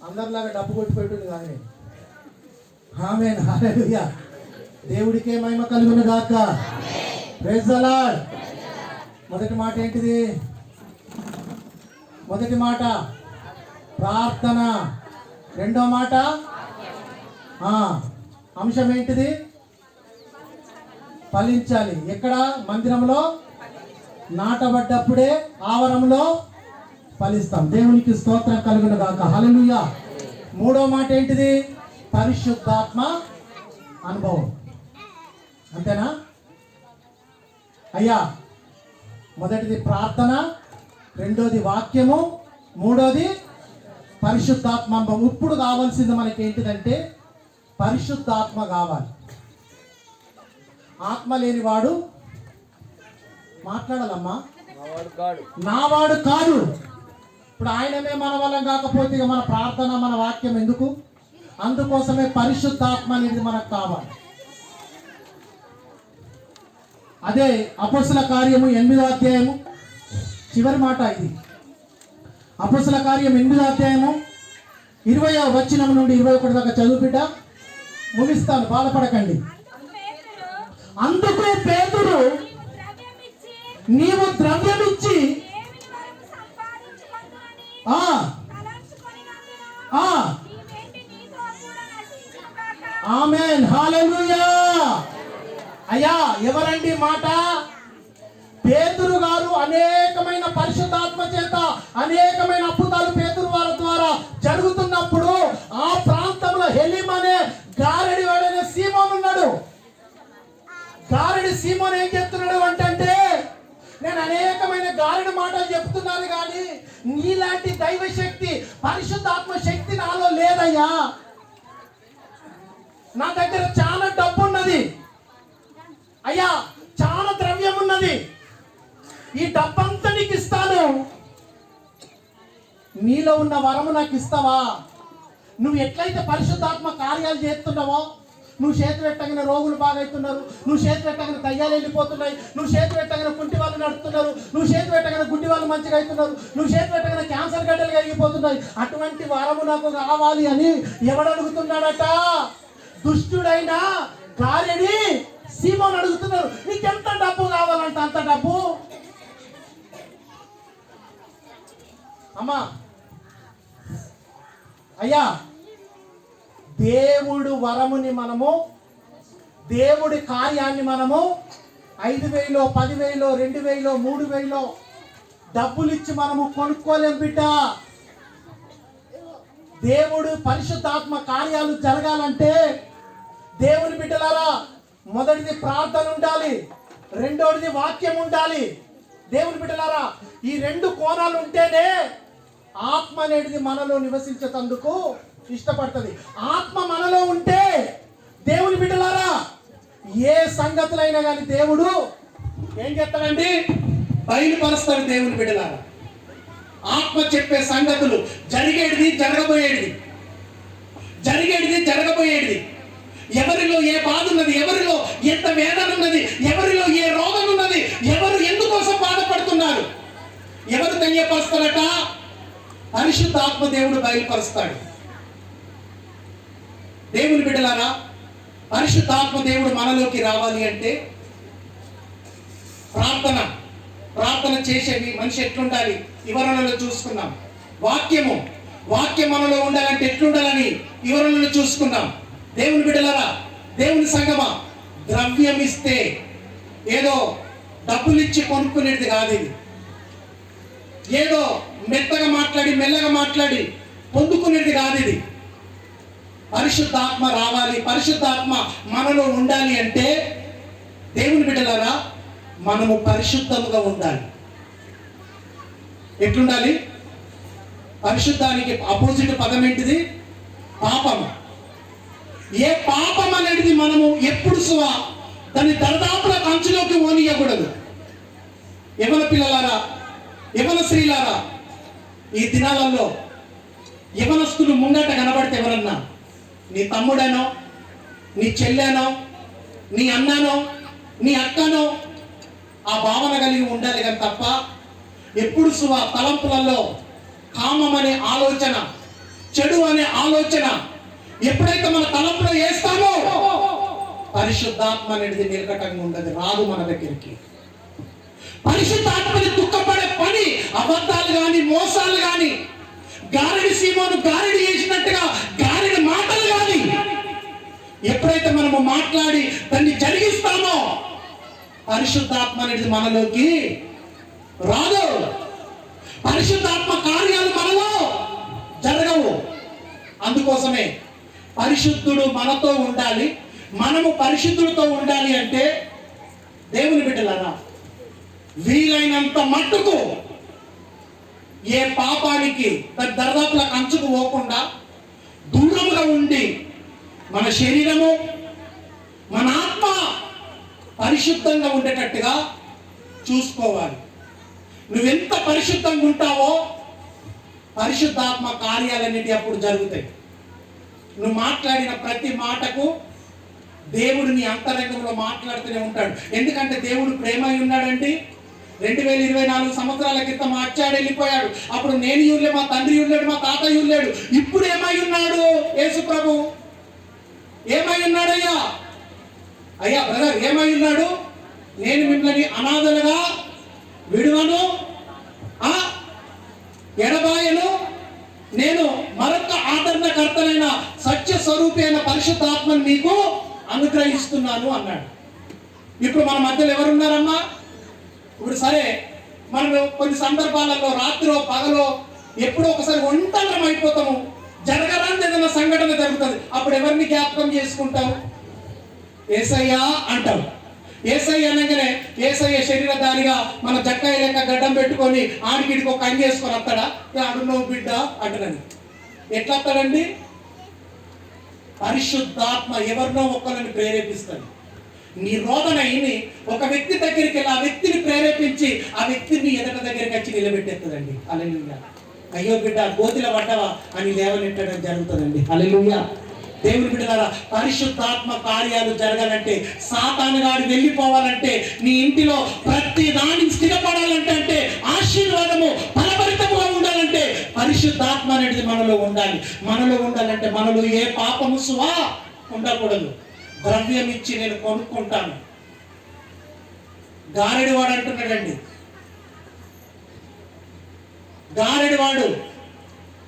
అందరిలాగా డబ్బు కొట్టిపెట్టింది కాదు నేను. ఆమేన్ హల్లెలూయా. దేవుడికే మహిమ కలుగును గాక. Praise the Lord. మొదటి మాట ఏంటిది? మొదటి మాట ప్రార్థన. రెండో మాట అంశం ఏంటిది? ఫలించాలి. ఎక్కడ? మందిరంలో నాటబడ్డప్పుడే ఆవరణంలో ఫలిస్తాం. దేవునికి స్తోత్రం కలుగును గాక. హల్లెలూయా. మూడో మాట ఏంటిది? పరిశుద్ధాత్మ అనుభవం. అంతేనా అయ్యా? మొదటిది ప్రార్థన, రెండోది వాక్యము, మూడోది పరిశుద్ధాత్మ అనుభవం. ఇప్పుడు కావాల్సింది మనకి ఏంటిదంటే పరిశుద్ధాత్మ కావాలి. ఆత్మ లేనివాడు మాట్లాడాలమ్మా, నావాడు కాదు. ఇప్పుడు ఆయనమే మన వల్ల కాకపోతే ఇక మన ప్రార్థన మన వాక్యం ఎందుకు? అందుకోసమే పరిశుద్ధాత్మ అనేది మనకు కావాలి. అదే అపొస్తల కార్యము 8వ అధ్యాయము చివరి మాట ఇది. అపొస్తల కార్యం 8వ అధ్యాయము 20వ వచనం నుండి 21 దాకా చదువు బిడ్డ. ముగిస్తాను, బాధపడకండి. అందుకు పేతురు, నీవు ద్రవ్యమిచ్చి ఆమేన్ హల్లెలూయా. అయ్యా ఎవరండి మాట? పేతురు గారు అనేకమైన పరిశుద్ధాత్మ చేత అనేకమైన అద్భుతాలు పేతురు వారి ద్వారా జరుగుతున్నప్పుడు ఆ ప్రాంతంలో హెలిం అనే గారడి వాడనే సీమోన్ ఉన్నాడు. గారడి సీమోన్ ఏం చెప్తున్నాడు అంటే, నేను అనేకమైన గారడి మాటలు చెప్తున్నాను కానీ నీలాంటి దైవ శక్తి పరిశుద్ధాత్మ శక్తి నాలో లేదయ్యా. నా దగ్గర చాలా డబ్బు ఉన్నది అయ్యా, చాలా ద్రవ్యం ఉన్నది, ఈ డబ్బంతా నీకు ఇస్తాను, నీలో ఉన్న వరము నాకు ఇస్తావా? నువ్వు ఎట్లయితే పరిశుద్ధాత్మ కార్యాలు చేస్తున్నావో, నువ్వు చేతి పెట్టగానే రోగులు బాగవుతున్నారు, నువ్వు చేతి పెట్టగానే దయ్యాలు వెళ్ళిపోతున్నాయి, నువ్వు చేతి పెట్టగానే కుంటి వాళ్ళు నడుస్తున్నారు, నువ్వు చేతి పెట్టగానే గుడ్డి వాళ్ళు మంచిగా అవుతున్నారు, నువ్వు చేతి పెట్టగానే క్యాన్సర్ గడ్డలు కరిగిపోతున్నాయి, అటువంటి వరము నాకు కావాలి అని ఎవడు అడుగుతున్నాడట? దుష్టుడైన గారడి సీమోను అడుగుతున్నారు. నీకెంత డబ్బు కావాలంట అంత డబ్బు. అమ్మా అయ్యా, దేవుడు వరముని మనము, దేవుడి కార్యాన్ని మనము 5,000, 10,000, 2,000, 3,000 డబ్బులు ఇచ్చి మనము కొనుక్కోలేం బిడ్డ. దేవుడు పరిశుద్ధాత్మ కార్యాలు జరగాలంటే దేవుని బిడ్డలారా, మొదటిది ప్రార్థన ఉండాలి, రెండోది వాక్యం ఉండాలి. దేవుని బిడ్డలారా, ఈ 2 కోణాలు ఉంటేనే ఆత్మ అనేది మనలో నివసించేందుకు ఇష్టపడుతుంది. ఆత్మ మనలో ఉంటే దేవుని బిడ్డలారా, ఏ సంగతులైనా కానీ దేవుడు ఏం చేస్తాడండి? బయలుపరుస్తాడు. దేవుని బిడ్డలారా, ఆత్మ చెప్పే సంగతులు జరిగేది జరగబోయేది, ఎవరిలో ఏ బాధ ఉన్నది, ఎవరిలో ఎంత వేదన ఉన్నది, ఎవరిలో ఏ రోగం ఉన్నది, ఎవరు ఎందుకోసం బాధపడుతున్నారు, ఎవరు తెలియపరుస్తారట? పరిశుద్ధాత్మ దేవుడు బయలుపరుస్తాడు. దేవుని బిడ్డలారా, పరిశుద్ధాత్మ దేవుడు మనలోకి రావాలి అంటే ప్రార్థన చేసేవి మనిషి ఎట్లుండాలి వివరణలో చూసుకున్నాం. వాక్యం మనలో ఉండాలంటే ఎట్లుండాలని వివరణలో చూసుకున్నాం. దేవుని బిడ్డలారా, దేవుని సంగమా, ద్రవ్యం ఇస్తే ఏదో డబ్బులు ఇచ్చి కొనుక్కునేది కాదు. ఇది ఏదో మెల్లగా మాట్లాడి పొందుకునేది కాదు. ఇది పరిశుద్ధాత్మ రావాలి, పరిశుద్ధాత్మ మనలో ఉండాలి అంటే దేవుని బిడ్డలారా, మనము పరిశుద్ధముగా ఉండాలి. ఎట్లుండాలి? పరిశుద్ధానికి అపోజిట్ పదం ఏంటిది? పాపము. ఏ పాపం అనేది మనము ఎప్పుడు దాన్ని దరిదాపుల కంచులోకి ఓనియకూడదు. యవన పిల్లలారా, యవన స్త్రీలారా, ఈ దినాలలో యవనస్తులు ముంగట కనబడితే ఎవరన్నా, నీ తమ్ముడనో, నీ చెల్లెనో, నీ అన్ననో, నీ అక్కనో ఆ భావన కలిగి ఉండాలి. కానీ తప్ప ఎప్పుడు తలంపులలో కామం అనే ఆలోచన, చెడు అనే ఆలోచన ఎప్పుడైతే మన తలంపులో వేస్తామో పరిశుద్ధాత్మ అనేది నిలకటంగా ఉండదు, రాదు మన దగ్గరికి. పరిశుద్ధాత్మని దుఃఖపడే పని అబద్ధాలు కానీ, మోసాలు కానీ, గారడి సీమోను గారడి చేసినట్టుగా గారడి మాటలు కానీ ఎప్పుడైతే మనము మాట్లాడి దాన్ని జరిగిస్తామో పరిశుద్ధాత్మ అనేది మనలోకి రాదు. పరిశుద్ధాత్మ కార్యాలు మనలో జరగవు. అందుకోసమే పరిశుద్ధుడు మనతో ఉండాలి, మనము పరిశుద్ధుడితో ఉండాలి అంటే దేవుని బిడ్డలారా, వీలైనంత మట్టుకు ఏ పాపానికి దరిదాపులకు అంచుకు పోకుండా దూరముగా ఉండి మన శరీరము, మన ఆత్మ పరిశుద్ధంగా ఉండేటట్టుగా చూసుకోవాలి. నువ్వెంత పరిశుద్ధంగా ఉంటావో పరిశుద్ధాత్మ కార్యాలన్నిటి అప్పుడు జరుగుతాయి. నువ్వు మాట్లాడిన ప్రతి మాటకు దేవుడు నీ అంతరంగంలో మాట్లాడుతూనే ఉంటాడు. ఎందుకంటే దేవుడు ప్రేమై ఉన్నాడండి. 2024 సంవత్సరాల క్రితం అచ్చాడు, వెళ్ళిపోయాడు. అప్పుడు నేను యూర్లే, మా తండ్రి యూర్లేడు, మా తాత యూర్లేడు. ఇప్పుడు ఏమై ఉన్నాడు? యేసు ప్రభు ఏమై ఉన్నాడయ్యా? అయ్యా బ్రదర్ ఏమై ఉన్నాడు? నేను మిమ్మల్ని అనాథలుగా విడువను, ఎడబాయను, నేను మరొక ఆదరణకర్తనైన సత్య స్వరూపైన పరిశుద్ధాత్మను మీకు అనుగ్రహిస్తున్నాను అన్నాడు. ఇప్పుడు మన మధ్యలో ఎవరున్నారమ్మా? ఇప్పుడు సరే, మనం కొన్ని సందర్భాలలో రాత్రిలో పగలో ఎప్పుడో ఒకసారి ఒంటరిం అయిపోతాము. జరగరాని ఏదైనా సంఘటన జరుగుతుంది, అప్పుడు ఎవరిని జ్ఞాపకం చేసుకుంటావు? యేసయ్య అంటావు. యేసయ్య అనగానే యేసయ్య శరీరధారిగా మన జక్కాయ లెక్క గడ్డం పెట్టుకొని ఆడికిడికి ఒక అంగి వేసుకొని వస్తాడా? ఆడున్నావు బిడ్డ అంటున్నాను. ఎట్లా వస్తాడండి? పరిశుద్ధాత్మ ఎవరినో ఒకరిని ప్రేరేపిస్తాడు. నీ రోదన అయిని ఒక వ్యక్తి దగ్గరికి వెళ్ళి ఆ వ్యక్తిని ప్రేరేపించి ఆ వ్యక్తిని ఎదట దగ్గరికి వచ్చి నిలబెట్టేస్తుందండి. హల్లెలూయా. అయ్యో బిడ్డ గోతిలో పడ్డవా అని లేవనెట్టడం జరుగుతుందండి. హల్లెలూయా. దేవుని బిడ్డలారా, పరిశుద్ధాత్మ కార్యాలు జరగాలంటే, సాతానుగాడు వెళ్ళిపోవాలంటే, నీ ఇంటిలో ప్రతి దాన్ని స్థిరపడాలంటే, ఆశీర్వాదము ఫలభరితముగా ఉండాలంటే పరిశుద్ధాత్మ అనేది మనలో ఉండాలి. మనలో ఉండాలంటే మనలో ఏ పాపము సువా ఉండకూడదు. ద్రవ్యం ఇచ్చి నేను కొనుక్కుంటాను. గారెడివాడు అంటున్నాడండి. గారెడివాడు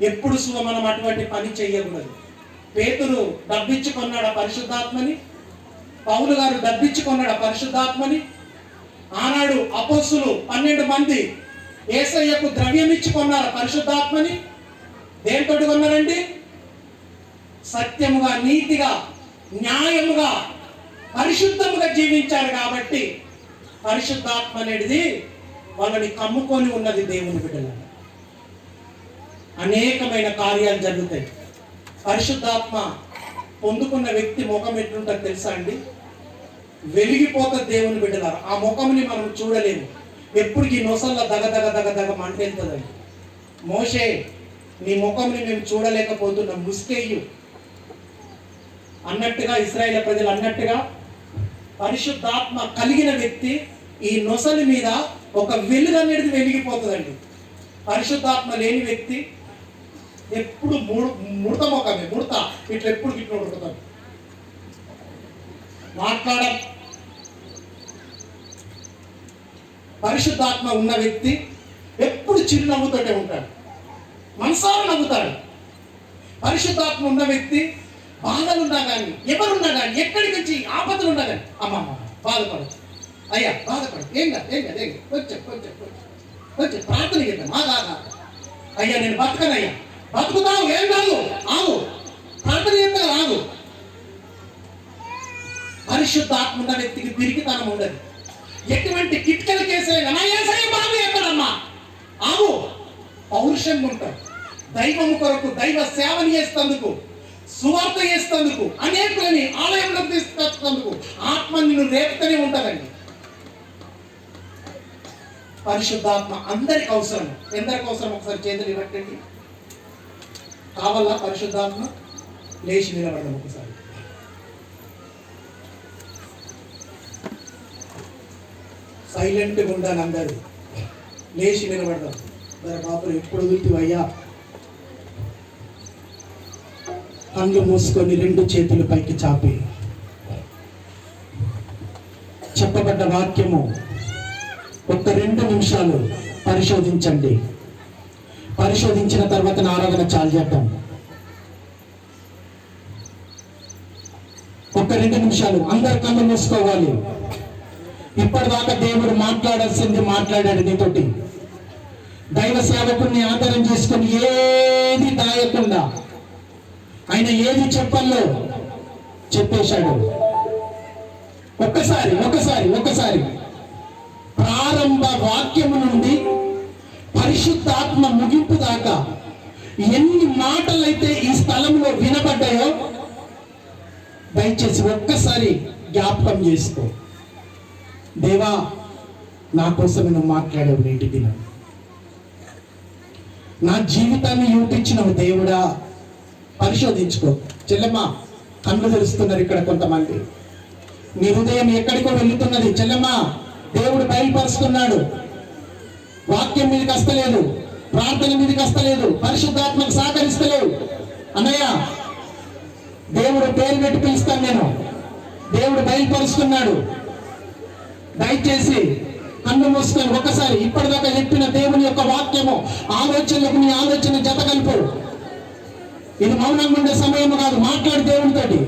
ఎప్పుడు సువ మనం అటువంటి పని చేయకూడదు. పేతురు డబ్బిచ్చుకున్నాడు పరిశుద్ధాత్మని. పౌలు గారు డబ్బిచ్చుకున్నాడు పరిశుద్ధాత్మని. ఆనాడు అపోస్తులు 12 మంది యేసయ్యకు ద్రవ్యం ఇచ్చుకున్నారు పరిశుద్ధాత్మని. దేంతో కొన్నారండి? సత్యముగా, నీతిగా, న్యాయముగా, పరిశుద్ధముగా జీవించారు కాబట్టి పరిశుద్ధాత్మ అనేది వాళ్ళని కమ్ముకొని ఉన్నది. దేవుని బిడ్డల అనేకమైన కార్యాలు జరుగుతాయి. పరిశుద్ధాత్మ పొందుకున్న వ్యక్తి ముఖం ఎట్లుంటుంది తెలుసా అండి? వెలిగిపోతుంది. దేవుని బిడ్డలారా, ఆ ముఖంని మనం చూడలేము. ఎప్పటికీ నొసల్ల దగ మంటెళ్తుందండి. మోషే, నీ ముఖంని మేము చూడలేకపోతున్నాం, ముసుకెయ్యు అన్నట్టుగా ఇశ్రాయేలు ప్రజలు అన్నట్టుగా పరిశుద్ధాత్మ కలిగిన వ్యక్తి ఈ నొసలి మీద ఒక వెలుగు అనేది వెలిగిపోతుందండి. పరిశుద్ధాత్మ లేని వ్యక్తి ఎప్పుడు ముడత ముఖమే, ముడత ఇట్లా ఎప్పుడు ఇట్లా ఉడుకుతాడు, మాట్లాడం. పరిశుద్ధాత్మ ఉన్న వ్యక్తి ఎప్పుడు చిరునవ్వుతోటే ఉంటాడు, మనసారా నవ్వుతాడు. పరిశుద్ధాత్మ ఉన్న వ్యక్తి బాధలున్నా కానీ, ఎవరున్నా కానీ, ఎక్కడికి వచ్చి ఆపదలు ఉన్నా కానీ, అమ్మమ్మ బాధపడు, అయ్యా బాధపడు, ఏం కాదు కొంచెం ప్రార్థన చేద్దాం. అయ్యా నేను బతకనయ్యా, బతుకుతావు, ఏం కాదు, ఆగు, ప్రార్థన చేస్తా ఆగు. పరిశుద్ధాత్మ ఉన్న వ్యక్తికి పిరికితనం ఉండదు. ఎటువంటి కిట్కల కేసులైనా బాబు ఎక్కడమ్మా ఆగు, పౌరుషంగా ఉంటాడు. దైవం కొరకు దైవ సేవను చేస్తేందుకు, సువార్త చేస్తేందుకు, అనేకులని ఆలయంలో తీసుకొచ్చేందుకు ఆత్మ నిన్ను రేపుతూనే ఉంటుందండి. పరిశుద్ధాత్మ అందరికి అవసరం. ఎందరికి అవసరం? ఒకసారి చేతులు ఇవ్వట్టండి. కావాలా పరిశుద్ధాత్మ? లేచి నిలబడదాం ఒకసారి. సైలెంట్గా ఉండాలి అందరూ. లేచి నిలబడదాం. బాబు ఎప్పుడు వదులుతీవయ్యా? కళ్ళు మూసుకొని 2 చేతులు పైకి చాపి చెప్పబడ్డ వాక్యము ఒక 2 నిమిషాలు పరిశోధించండి. పరిశోధించిన తర్వాత ఆరాధన చాలు చేద్దాం. ఒక 2 నిమిషాలు అందరు కళ్ళు మూసుకోవాలి. ఇప్పటిదాకా దేవుడు మాట్లాడాల్సింది మాట్లాడాడు నీతోటి. దైవ సేవకుని ఆధారం చేసుకొని ఏది దాయకుండా ఆయన ఏది చెప్పాలో చెప్పేశాడు. ఒక్కసారి ప్రారంభ వాక్యము నుండి పరిశుద్ధాత్మ ముగింపు దాకా ఎన్ని మాటలైతే ఈ స్థలంలో వినబడ్డాయో దయచేసి ఒక్కసారి జ్ఞాపకం చేసుకో. దేవా, నా కోసం నువ్వు మాట్లాడావు నేటి దినం. నా జీవితాన్ని యూటిచ్చినవు దేవుడా. పరిశోధించుకో. చెల్లెమ్మ, కళ్ళు తెరుస్తున్నారు ఇక్కడ కొంతమంది. నీ హృదయం ఎక్కడికో వెళ్తున్నది చెల్లెమ్మ. దేవుడు బయలుపరుస్తున్నాడు. వాక్యం మీదకి వస్తలేదు, ప్రార్థన మీదకి వస్తలేదు, పరిశుద్ధాత్మకు సహకరిస్తలేవు. అన్నయ్య, దేవుడు పేరు పెట్టి పిలుస్తాను నేను. దేవుడు బయలుపరుస్తున్నాడు. దయచేసి కన్ను మూసుకొని ఒకసారి ఇప్పటిదాకా చెప్పిన దేవుని యొక్క వాక్యము ఆలోచనలకు నీ ఆలోచన జత కలుపు. ఇది మౌనంగా ఉండే సమయం కాదు. మాట్లాడు దేవునితోటి.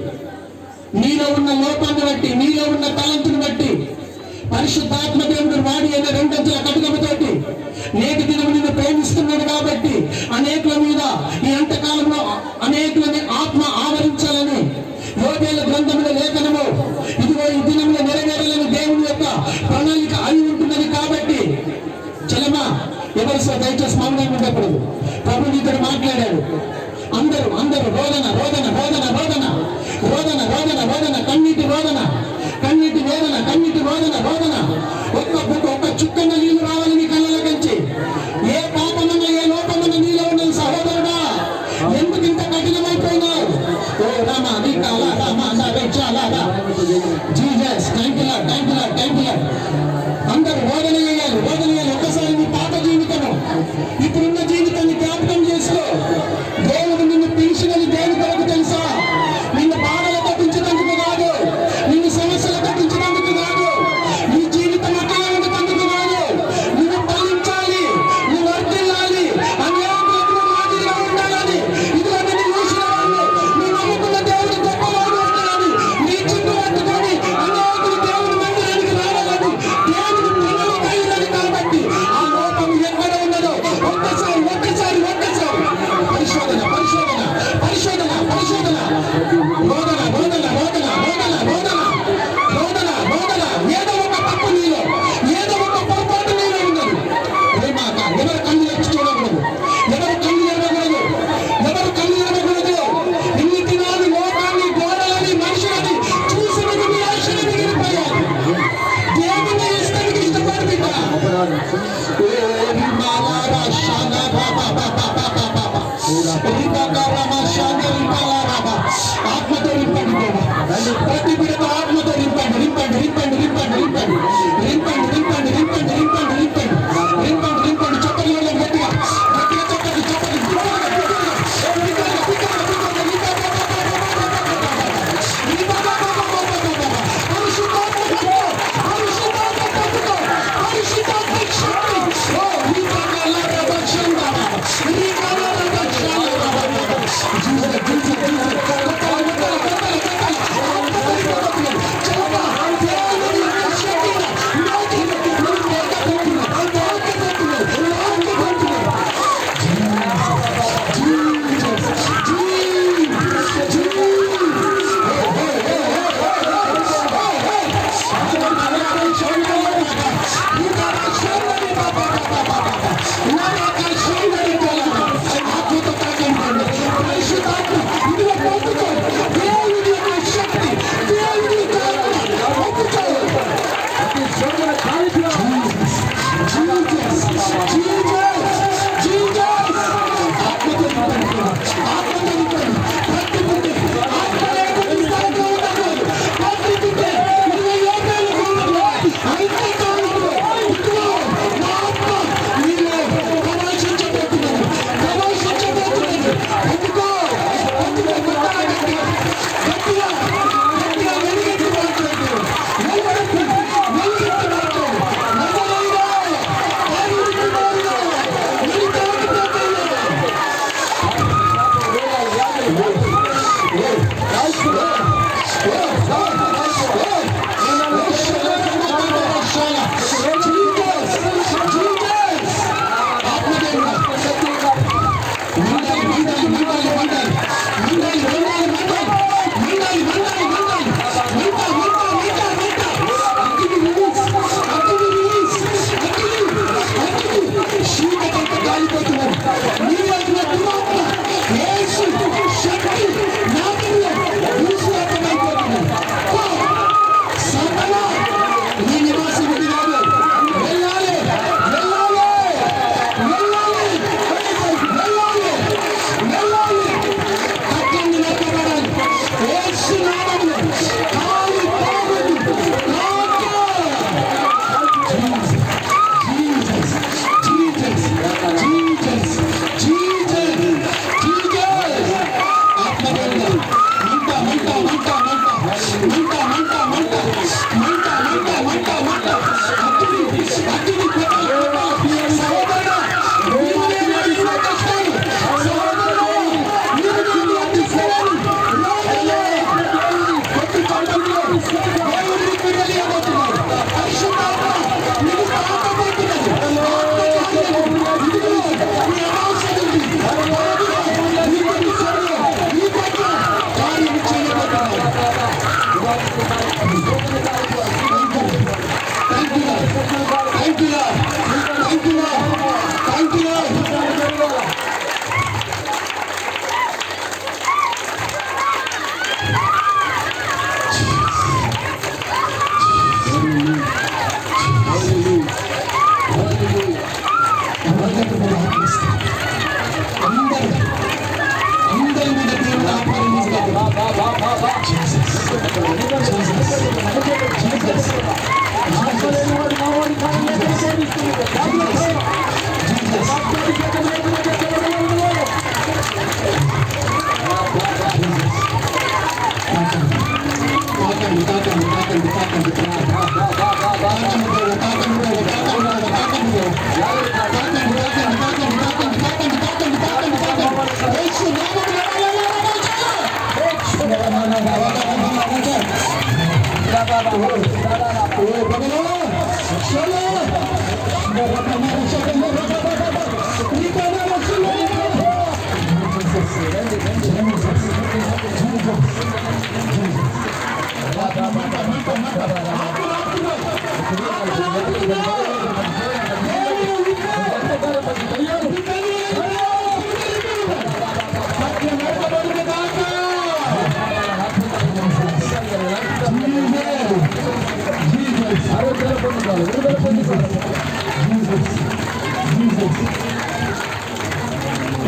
నీలో ఉన్న లోపాన్ని బట్టి, నీలో ఉన్న తలంతుని బట్టి పరిశుద్ధాత్మ దేవుడు వాడి అయిన రెండంచుల కటుకముతోటి నేటి దినము నిన్ను ప్రేమిస్తున్నాడు కాబట్టి అనేకుల మీద ఈ అంతకాలంలో అనేకులని ఆత్మ ఆవరించాలని యోగేల గ్రంథముల లేఖనము ఇదిగో ఈ దినంలో నెరవేరాలని దేవుని యొక్క ప్రణాళిక అయి ఉంటున్నది కాబట్టి చలమా ఎవరు దయచేసి మౌనంగా ఉండకూడదు. ప్రభు నీతో మాట్లాడాడు. అందరూ అందరూ రోదన రోదన రోదన రోదన రోదన రోదన రోదన కన్నీటి రోదన కన్నీటి వేదన కన్నీటి రోదన రోదన ఒక్క చుక్కన్న నీళ్లు రావాలి నీ కళ్ళ కంచి. ఏ పాపమన్న ఏ లోపమన్న నీలో ఉన్నది సహోదరుడా, ఎందుకు ఇంత కఠినమైపోయినావు? ఓ రామా నీ కాల Rama Jesus thank you lord, thank you lord, thank you lord. అందరూ రోదన చేయాలి, రోదన చేయాలి. ఒక్కసారి నీ పాత జీవితము ఇప్పుడున్న జీవితాన్ని జ్ఞాపకం చేసుకో. దేవుడు నిన్ను పిలిచినది దేని కొరకు తెలుసా? నిన్ను బాధలు తప్పించడానికి కాదు, నిన్ను సమస్యలు తప్పించడానికి కాదు, నీ జీవితం అట్లా ఉండటానికి కాదు. నువ్వు ఫలించాలి, నువ్వు వర్ధిల్లాలి, అనేకులకు మాదిరిగా ఉండాలని. ఇదిగో నిన్ను చూసిన వాళ్ళు నువ్వు నమ్ముకున్న దేవుడు గొప్పవాడు ఉండాలని, నీ చుట్టూ పట్టుకొని అనేకులు దేవుని మందిరానికి రావాలని దేవుని ప్రణాళిక అయినది కాబట్టి ఆ లోపం ఎక్కడ ఉన్నదో ఒక్కసారి ఒక్కసారి ఒక్కసారి పరిశోధన పరిశోధన పరిశోధన పరిశోధన బోధన బోధన బోధన బోధన బోధన బోధన బోధన. ఏదో ఒక తప్పు నీలో, ఏదో ఒక పొరపాటు నీలో ఉన్నది. ప్రేమాక ఎవరు కళ్ళు ఎత్తి చూడకూడదు, ఎవరు కళ్ళు ఎరగకూడదు, ఎవరు కళ్ళు ఎరగకూడదు. ఇన్ని దినాలు లోకాన్ని గోడలని మనుషులని చూసి మీ ఆశలు మిగిలిపోయారు. దేవుని ఇష్టానికి ఇష్టపడి బిడ్డ ఆత్మతో రింపండి, ప్రతి బిడ్డతో ఆత్మతో రింపండి రింపండి రింపండి రింపండి రింపండి రింపండి రింపండి రింపండి రింపండి రింపండి రింపండి రింపండి. చెప్పండి గట్టిగా గట్టిగా చెప్పండి చెప్పండి. మండలి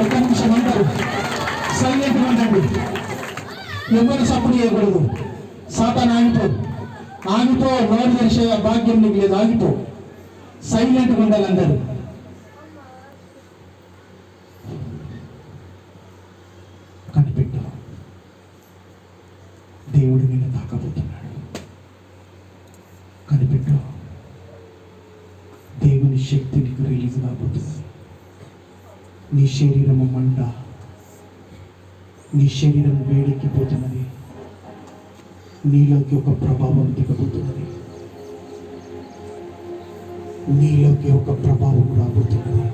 ఒక్క నిమిషం అందరూ సైలెంట్గా ఉండండి. ఎవరు సపోర్ట్ చేయకూడదు. సాతాను ఆగిపో నోరు తెరిచే భాగ్యం నీకు లేదు. ఆగిపో, సైలెంట్గా ఉండాలి అందరూ. కనిపెట్టు, దేవుడు నిన్ను తాకబోతున్నాడు. కనిపెట్టు, దేవుని శక్తి నీకు రిలీజ్ కాబోతుంది. నీ శరీరము మంట, నీ శరీరం వేడెక్కిపోతున్నది. నీలోకి ఒక ప్రభావం దిగబోతున్నది. నీలోకి ఒక ప్రభావం రాబోతున్నది.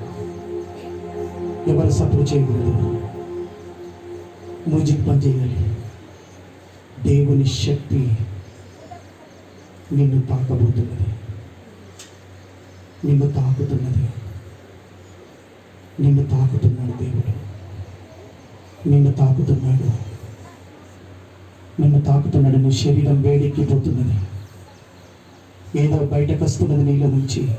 ఎవరు సపోర్ట్ చేయకూడదు. మ్యూజిక్ పని చేయాలి. దేవుని శక్తి నిన్ను తాకబోతున్నది. నిన్ను తాకుతున్నది. నిన్ను తాకుతున్నాడు దేవుడు. నిన్ను తాకుతున్నాడు. నిన్ను తాకుతున్నాడు. నీ శరీరం వేడెక్కిపోతున్నది. ఏదో బయటకు వస్తున్నది నీళ్ళ నుంచి.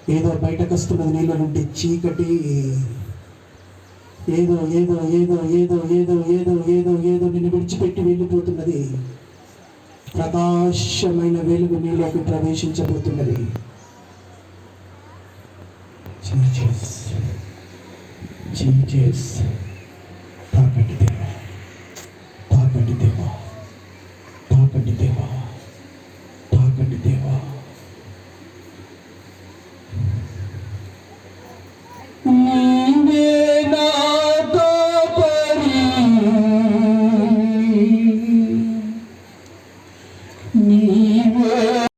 ఏదో బయటకు వస్తున్నది నీళ్ళ నుండి. చీకటి ఏదో ఏదో ఏదో ఏదో ఏదో ఏదో ఏదో ఏదో నిన్ను విడిచిపెట్టి వెళ్ళిపోతున్నది. ప్రకాశమైన వెలుగు నీలోకి ప్రవేశించబోతున్నది. Jesus.